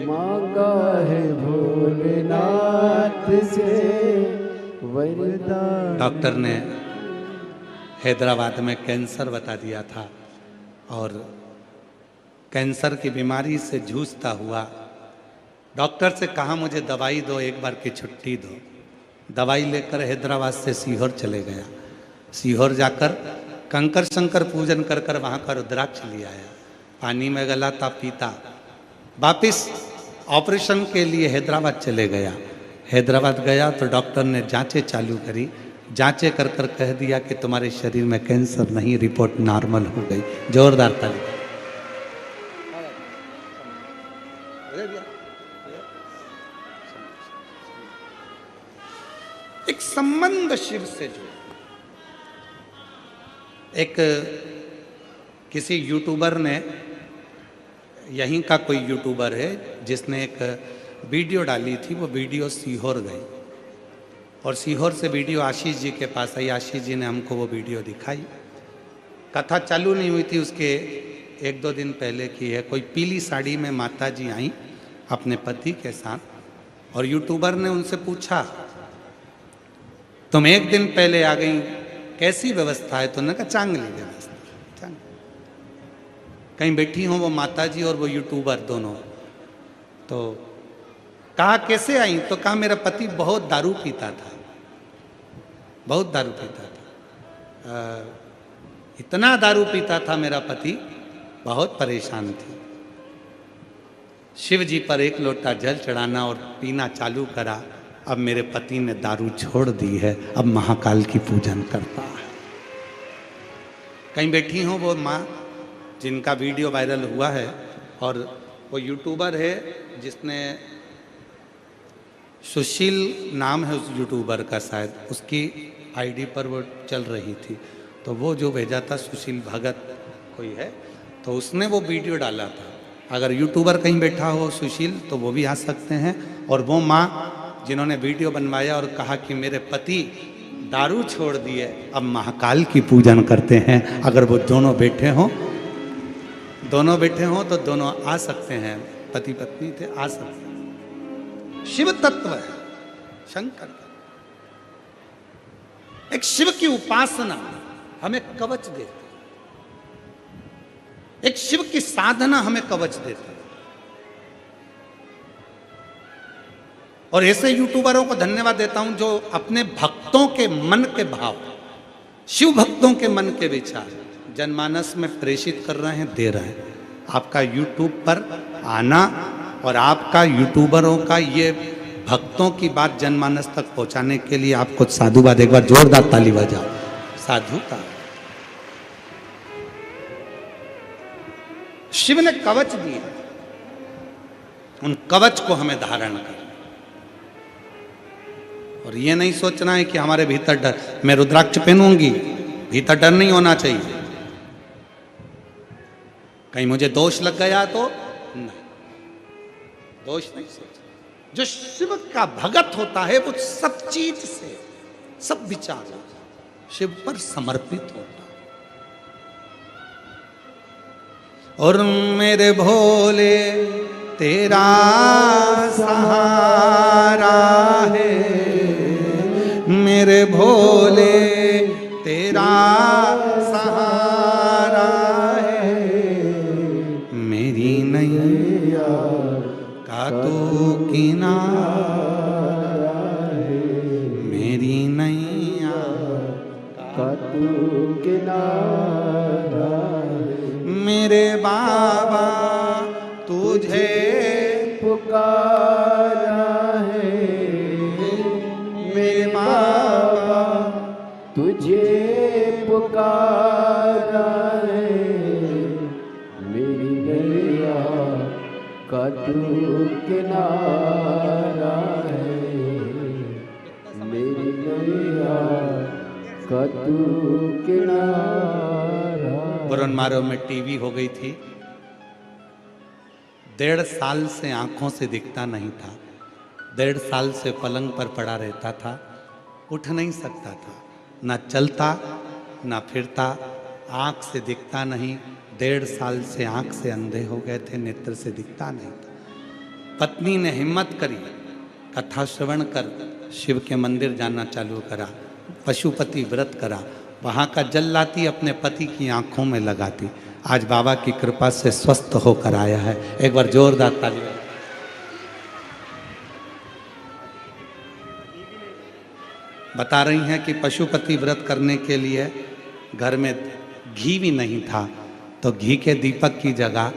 मांगा है भोलेनाथ से वरदान। डॉक्टर ने हैदराबाद में कैंसर बता दिया था और कैंसर की बीमारी से जूझता हुआ डॉक्टर से कहा मुझे दवाई दो, एक बार की छुट्टी दो। दवाई लेकर हैदराबाद से सीहोर चले गया। सीहोर जाकर कंकर शंकर पूजन कर कर वहाँ का रुद्राक्ष लिया आया, पानी में गला था, पीता, वापिस ऑपरेशन के लिए हैदराबाद चले गया। हैदराबाद गया तो डॉक्टर ने जांचें चालू करी, जांचें कर कर कह दिया कि तुम्हारे शरीर में कैंसर नहीं, रिपोर्ट नॉर्मल हो गई। जोरदार ताली। एक संबंध शिव से जो एक किसी यूट्यूबर ने, यहीं का कोई यूट्यूबर है जिसने एक वीडियो डाली थी, वो वीडियो सीहोर गई और सीहोर से वीडियो आशीष जी के पास आई। आशीष जी ने हमको वो वीडियो दिखाई। कथा चालू नहीं हुई थी, उसके एक दो दिन पहले की है। कोई पीली साड़ी में माता जी आई अपने पति के साथ और यूट्यूबर ने उनसे पूछा तुम एक दिन पहले आ गई, कैसी व्यवस्था है? तो उन्होंने कहा चांगली व्यवस्था। कहीं बैठी हों वो माता जी और वो यूट्यूबर दोनों। तो कहा कैसे आई, तो कहा मेरा पति बहुत दारू पीता था, बहुत दारू पीता था, इतना दारू पीता था मेरा पति, बहुत परेशान थी। शिव जी पर एक लोटा जल चढ़ाना और पीना चालू करा। अब मेरे पति ने दारू छोड़ दी है, अब महाकाल की पूजन करता है। कहीं बैठी हो वो माँ जिनका वीडियो वायरल हुआ है, और वो यूट्यूबर है जिसने, सुशील नाम है उस यूट्यूबर का शायद, उसकी आईडी पर वो चल रही थी। तो वो जो भेजा था सुशील भगत कोई है, तो उसने वो वीडियो डाला था। अगर यूट्यूबर कहीं बैठा हो सुशील तो वो भी आ सकते हैं। और वो माँ जिन्होंने वीडियो बनवाया और कहा कि मेरे पति दारू छोड़ दिए, अब महाकाल की पूजन करते हैं। अगर वो दोनों बैठे हों, दोनों बैठे हों तो दोनों आ सकते हैं, पति पत्नी थे, आ सकते हैं। शिव तत्व है शंकर का। एक शिव की उपासना हमें कवच देती है, एक शिव की साधना हमें कवच देती है। और ऐसे यूट्यूबरों को धन्यवाद देता हूं जो अपने भक्तों के मन के भाव, शिव भक्तों के मन के विचार जनमानस में प्रेषित कर रहे हैं, दे रहे हैं। आपका यूट्यूब पर आना और आपका यूट्यूबरों का ये भक्तों की बात जनमानस तक पहुंचाने के लिए आपको साधुवाद। एक बार जोरदार ताली बजाओ साधु का। शिव ने कवच दिए, उन कवच को हमें धारण कर। और ये नहीं सोचना है कि हमारे भीतर डर, मैं रुद्राक्ष पहनूंगी, भीतर डर नहीं होना चाहिए। कहीं मुझे दोष लग गया तो नहीं, दोष नहीं सोच। जो शिव का भगत होता है वो सब चीज से, सब विचार शिव पर समर्पित होता है। और मेरे भोले तेरा सहारा है, मेरे भोले तेरा सहारा है, मेरी नैया का तू किनारा है, मेरी नैया का तू किनारा है। मेरे बाबा तुझे पुकारा है, मेरे बाबा तुझे पुकारा है, मेरी नैया का तू किनारा है, मेरी नैया का तू किनारा। बुरनमारो में टीवी हो गई थी, 1.5 साल से आंखों से दिखता नहीं था, 1.5 साल से पलंग पर पड़ा रहता था, उठ नहीं सकता था, ना चलता ना फिरता, आंख से दिखता नहीं। 1.5 साल से आंख से अंधे हो गए थे, नेत्र से दिखता नहीं था। पत्नी ने हिम्मत करी, कथा श्रवण कर शिव के मंदिर जाना चालू करा, पशुपति व्रत करा, वहाँ का जल लाती अपने पति की आंखों में लगाती। आज बाबा की कृपा से स्वस्थ होकर आया है। एक बार जोरदार ताली। बता रही हैं कि पशुपति व्रत करने के लिए घर में घी भी नहीं था, तो घी के दीपक की जगह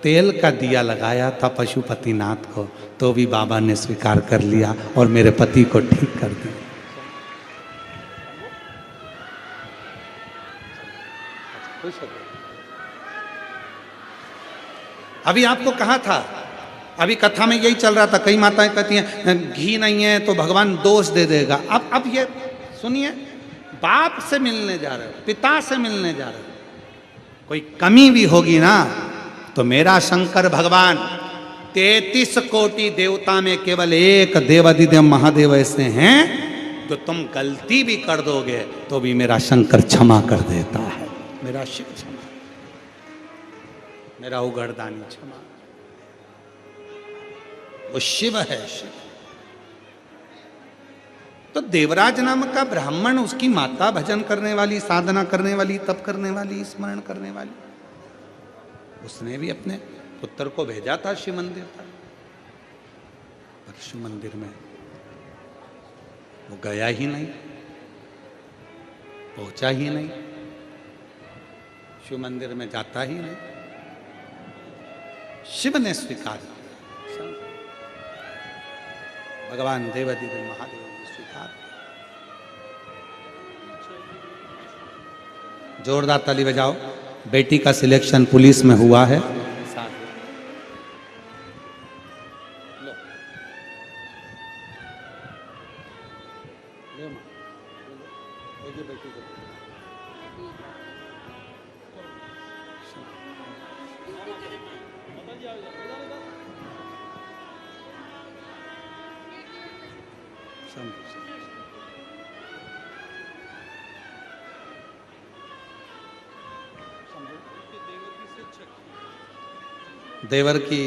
तेल का दिया लगाया था पशुपतिनाथ को, तो भी बाबा ने स्वीकार कर लिया और मेरे पति को ठीक कर दिया। अभी आपको कहा था, अभी कथा में यही चल रहा था, कई माताएं कहती हैं घी नहीं है तो भगवान दोष दे देगा। अब ये सुनिए, बाप से मिलने जा रहे हो, पिता से मिलने जा रहे हो, कोई कमी भी होगी ना तो मेरा शंकर भगवान 33 कोटि देवता में केवल एक देवाधिदेव महादेव ऐसे हैं जो तुम गलती भी कर दोगे तो भी मेरा शंकर क्षमा कर देता है। मेरा शिव क्षमा, मेरा उगड़दानी क्षमा, वो शिव है शिव। तो देवराज नाम का ब्राह्मण, उसकी माता भजन करने वाली, साधना करने वाली, तप करने वाली, स्मरण करने वाली, उसने भी अपने पुत्र को भेजा था शिव मंदिर तक, पर शिव मंदिर में वो गया ही नहीं, पहुंचा ही नहीं, शिव मंदिर में जाता ही नहीं। शिव ने स्वीकार किया, भगवान देवाधिदेव महादेव ने स्वीकार किया। जोरदार ताली बजाओ। बेटी का सिलेक्शन पुलिस में हुआ है। देवर की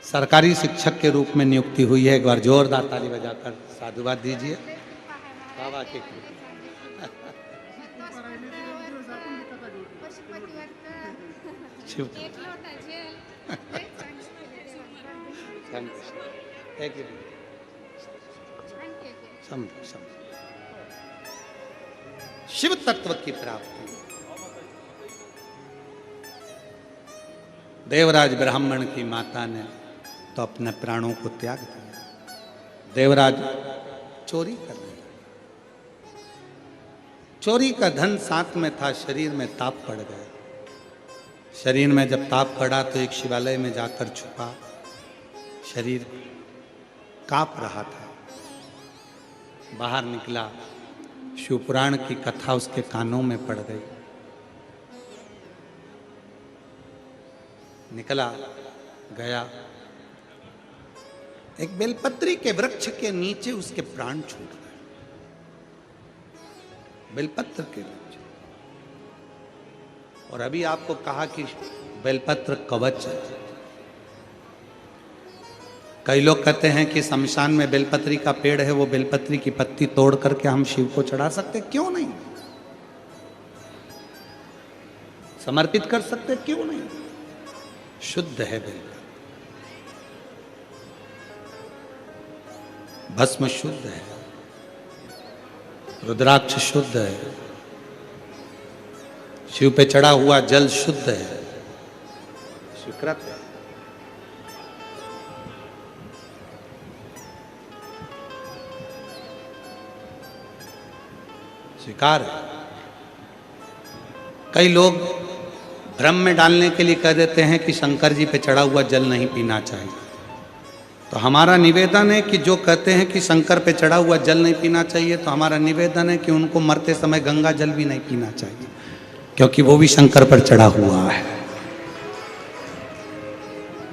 सरकारी शिक्षक के रूप में नियुक्ति हुई है। एक बार जोरदार ताली बजाकर साधुवाद दीजिए बाबा के। शिव तत्व की प्राप्ति। देवराज ब्राह्मण की माता ने तो अपने प्राणों को त्याग दिया। देवराज चोरी कर लिया। चोरी का धन साथ में था, शरीर में ताप पड़ गया। शरीर में जब ताप पड़ा तो एक शिवालय में जाकर छुपा। शरीर कांप रहा था। बाहर निकला, शिवपुराण की कथा उसके कानों में पड़ गई। निकला गया, एक बेलपत्री के वृक्ष के नीचे उसके प्राण छूट गए। बेलपत्र के वृक्ष। और अभी आपको कहा कि बेलपत्र कवच है। कई लोग कहते हैं कि शमशान में बेलपत्री का पेड़ है, वो बेलपत्री की पत्ती तोड़ करके हम शिव को चढ़ा सकते, क्यों नहीं? समर्पित कर सकते, क्यों नहीं? शुद्ध है बेलपत्र, भस्म शुद्ध है, रुद्राक्ष शुद्ध है, शिव पे चढ़ा हुआ जल शुद्ध है, स्वीकृत है। स्वीकार है। कई लोग भ्रम में डालने के लिए कह देते हैं कि शंकर जी पे चढ़ा हुआ जल नहीं पीना चाहिए। तो हमारा निवेदन है कि जो कहते हैं कि शंकर पे चढ़ा हुआ जल नहीं पीना चाहिए, तो हमारा निवेदन है कि उनको मरते समय गंगा जल भी नहीं पीना चाहिए, क्योंकि वो भी शंकर पर चढ़ा हुआ है।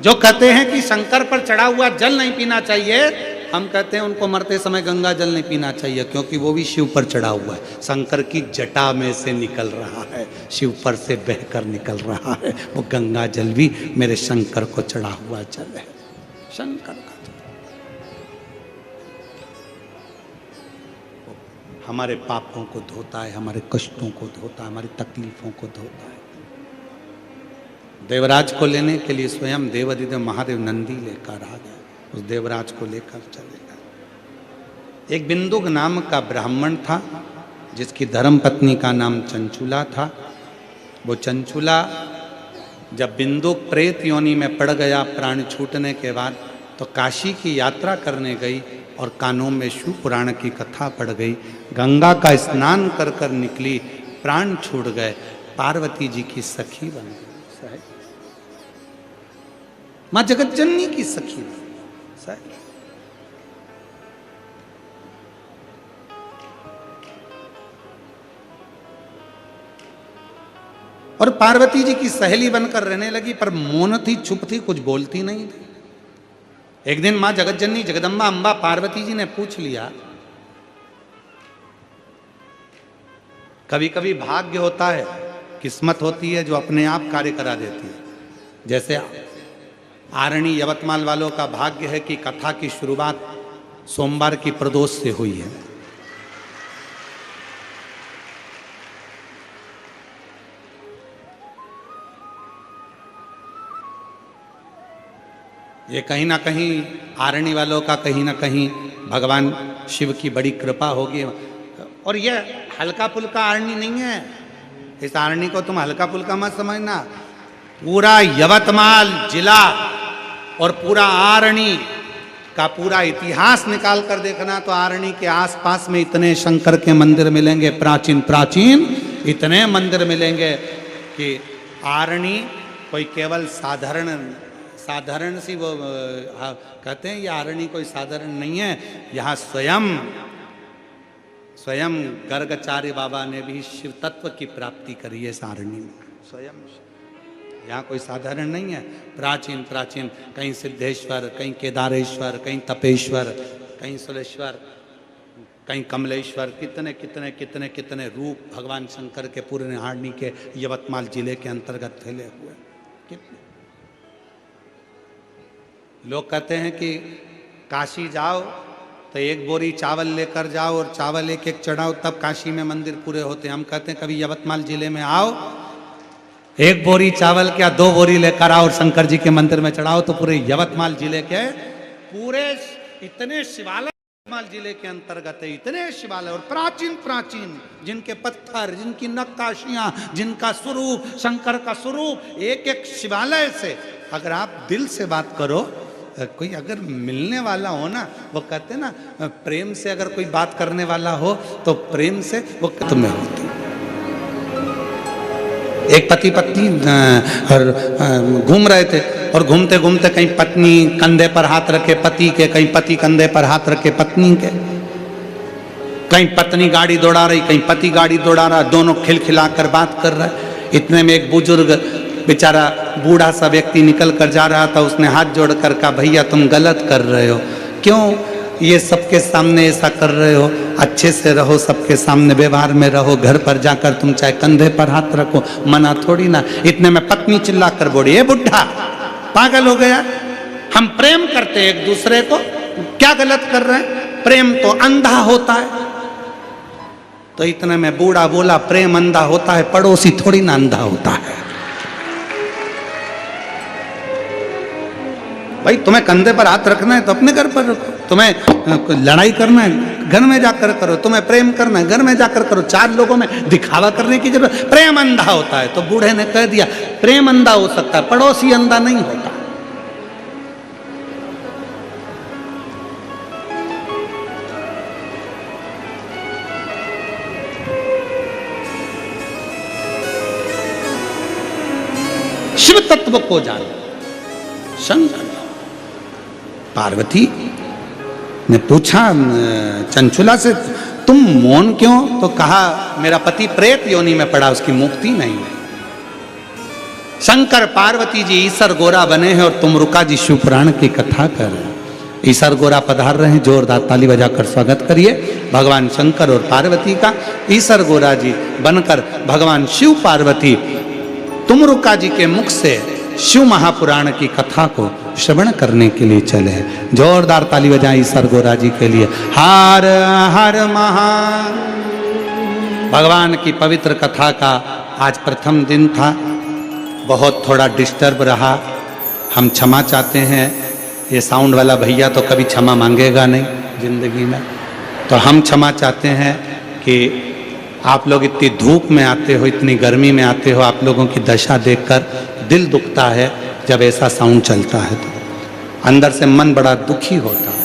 जो कहते हैं कि शंकर पर चढ़ा हुआ जल नहीं पीना चाहिए, हम कहते हैं उनको मरते समय गंगा जल नहीं पीना चाहिए, क्योंकि वो भी शिव पर चढ़ा हुआ है। शंकर की जटा में से निकल रहा है, शिव पर से बहकर निकल रहा है। वो गंगा जल भी मेरे शंकर को चढ़ा हुआ जल है, शंकर का जल। हमारे पापों को धोता है, हमारे कष्टों को धोता है, हमारी तकलीफों को धोता है। देवराज को लेने के लिए स्वयं देवाधिदेव महादेव नंदी लेकर आ गए। उस देवराज को लेकर चले गए। एक बिंदुक नाम का ब्राह्मण था, जिसकी धर्म पत्नी का नाम चंचुला था। वो चंचुला जब बिंदुक प्रेत योनि में पड़ गया प्राण छूटने के बाद, तो काशी की यात्रा करने गई और कानों में शिव पुराण की कथा पड़ गई। गंगा का स्नान कर कर निकली, प्राण छूट गए, पार्वती जी की सखी बन गई। मां जगतजननी की सखी बन। और पार्वती जी की सहेली बनकर रहने लगी, पर मौन थी, चुप थी, कुछ बोलती नहीं थी। एक दिन मां जगतजननी जगदम्बा अंबा पार्वती जी ने पूछ लिया। कभी कभी भाग्य होता है, किस्मत होती है जो अपने आप कार्य करा देती है। जैसे आरणी यवतमाल वालों का भाग्य है कि कथा की शुरुआत सोमवार की प्रदोष से हुई है। ये कहीं ना कहीं आरणी वालों का कहीं ना कहीं भगवान शिव की बड़ी कृपा होगी। और ये हल्का फुल्का आरणी नहीं है, इस आरणी को तुम हल्का फुल्का मत समझना। पूरा यवतमाल जिला और पूरा आरणी का पूरा इतिहास निकाल कर देखना तो आरणी के आसपास में इतने शंकर के मंदिर मिलेंगे, प्राचीन प्राचीन इतने मंदिर मिलेंगे कि आरणी कोई केवल साधारण सी वो कहते हैं, ये आरणी कोई साधारण नहीं है। यहाँ स्वयं गर्गाचार्य बाबा ने भी शिव तत्व की प्राप्ति करी है इस आरणी में स्वयं। यहाँ कोई साधारण नहीं है। प्राचीन प्राचीन कहीं सिद्धेश्वर, कहीं केदारेश्वर, कहीं तपेश्वर, कहीं सुलेश्वर, कहीं कमलेश्वर, कितने कितने कितने कितने रूप भगवान शंकर के पूरे आरणी के यवतमाल जिले के अंतर्गत फैले हुए। कितने लोग कहते हैं कि काशी जाओ तो एक बोरी चावल लेकर जाओ और चावल एक एक चढ़ाओ तब काशी में मंदिर पूरे होते हैं। हम कहते हैं कभी यवतमाल जिले में आओ, एक बोरी चावल क्या 2 बोरी लेकर आओ और शंकर जी के मंदिर में चढ़ाओ तो पूरे यवतमाल जिले के पूरे इतने शिवालय यवतमाल जिले के अंतर्गत है, इतने शिवालय और प्राचीन प्राचीन, जिनके पत्थर, जिनकी नक्काशियां, जिनका स्वरूप शंकर का स्वरूप, एक एक शिवालय से अगर आप दिल से बात करो, कोई अगर मिलने वाला हो ना, वो कहते ना प्रेम से अगर कोई बात करने वाला हो तो प्रेम से वो तुम्हें होती। एक पति पत्नी घूम रहे थे और घूमते घूमते कहीं पत्नी कंधे पर हाथ रखे पति के, कहीं पति कंधे पर हाथ रखे पत्नी के, कहीं पत्नी गाड़ी दौड़ा रही, कहीं पति गाड़ी दौड़ा रहा, दोनों खिलखिलाकर बात कर रहे। इतने में एक बुजुर्ग बेचारा बूढ़ा सा व्यक्ति निकल कर जा रहा था, उसने हाथ जोड़कर कहा भैया तुम गलत कर रहे हो, क्यों ये सबके सामने ऐसा कर रहे हो, अच्छे से रहो, सबके सामने व्यवहार में रहो, घर पर जाकर तुम चाहे कंधे पर हाथ रखो, मना थोड़ी ना। इतने में पत्नी चिल्ला कर बोली ए बुढ़ा पागल हो गया, हम प्रेम करते एक दूसरे को, क्या गलत कर रहे हैं, प्रेम तो अंधा होता है। तो इतने में बूढ़ा बोला प्रेम अंधा होता है, पड़ोसी थोड़ी ना अंधा होता है। भाई तुम्हें कंधे पर हाथ रखना है तो अपने घर पर रखो, तुम्हें लड़ाई करना है घर में जाकर करो, तुम्हें प्रेम करना है घर में जाकर करो, 4 लोगों में दिखावा करने की जरूरत। प्रेम अंधा होता है तो बूढ़े ने कह दिया प्रेम अंधा हो सकता है, पड़ोसी अंधा नहीं होता। शिव तत्व को जानो। शंकर पार्वती ने पूछा चंचुला से तुम मौन क्यों, तो कहा मेरा पति प्रेत योनि में पड़ा, उसकी मुक्ति नहीं है। शंकर पार्वती जी ईसर गोरा बने हैं और तुम रुका जी शिव पुराण की कथा कर रहे हैं। ईसर गोरा पधार रहे हैं, जोरदार ताली बजाकर स्वागत करिए भगवान शंकर और पार्वती का। ईसर गोरा जी बनकर भगवान शिव पार्वती तुमरुका जी के मुख से शिव महापुराण की कथा को श्रवण करने के लिए चले। जोरदार ताली बजाएं ईसर गोरा जी के लिए। हर हर महान। भगवान की पवित्र कथा का आज प्रथम दिन था, बहुत थोड़ा डिस्टर्ब रहा, हम क्षमा चाहते हैं। ये साउंड वाला भैया तो कभी क्षमा मांगेगा नहीं जिंदगी में, तो हम क्षमा चाहते हैं कि आप लोग इतनी धूप में आते हो, इतनी गर्मी में आते हो, आप लोगों की दशा देखकर दिल दुखता है जब ऐसा साउंड चलता है, तो अंदर से मन बड़ा दुखी होता है।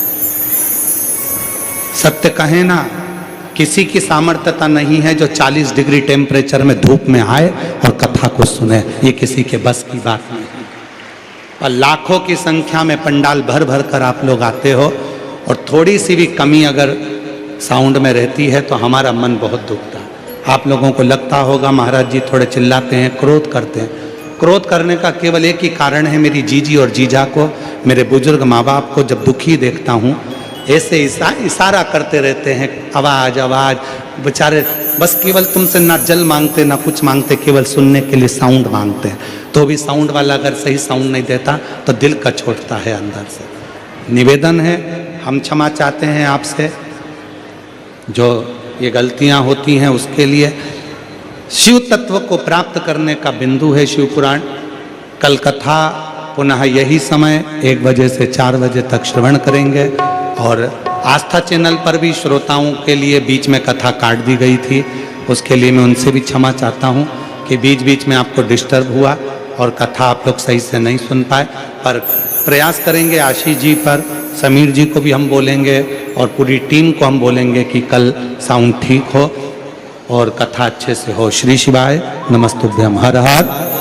सत्य कहें ना, किसी की सामर्थ्यता नहीं है जो 40 डिग्री टेम्परेचर में धूप में आए और कथा को सुने, ये किसी के बस की बात नहीं है। और लाखों की संख्या में पंडाल भर भर कर आप लोग आते हो और थोड़ी सी भी कमी अगर साउंड में रहती है तो हमारा मन बहुत दुखता है। आप लोगों को लगता होगा महाराज जी थोड़े चिल्लाते हैं, क्रोध करते हैं। क्रोध करने का केवल एक ही कारण है, मेरी जीजी और जीजा को, मेरे बुजुर्ग माँ बाप को जब दुखी देखता हूँ ऐसे इशारा करते रहते हैं, आवाज आवाज, बेचारे बस केवल तुमसे ना जल मांगते ना कुछ मांगते, केवल सुनने के लिए साउंड मांगते हैं। तो भी साउंड वाला अगर सही साउंड नहीं देता तो दिल का छोड़ता है अंदर से। निवेदन है, हम क्षमा चाहते हैं आपसे, जो ये गलतियां होती हैं उसके लिए। शिव तत्व को प्राप्त करने का बिंदु है शिव पुराण। कल कथा पुनः यही समय 1 बजे से 4 बजे तक श्रवण करेंगे। और आस्था चैनल पर भी श्रोताओं के लिए बीच में कथा काट दी गई थी, उसके लिए मैं उनसे भी क्षमा चाहता हूँ कि बीच बीच में आपको डिस्टर्ब हुआ और कथा आप लोग सही से नहीं सुन पाए। पर प्रयास करेंगे, आशीष जी पर, समीर जी को भी हम बोलेंगे और पूरी टीम को हम बोलेंगे कि कल साउंड ठीक हो और कथा अच्छे से हो। श्री शिवाय, नमस्तुभ्यम, हर हर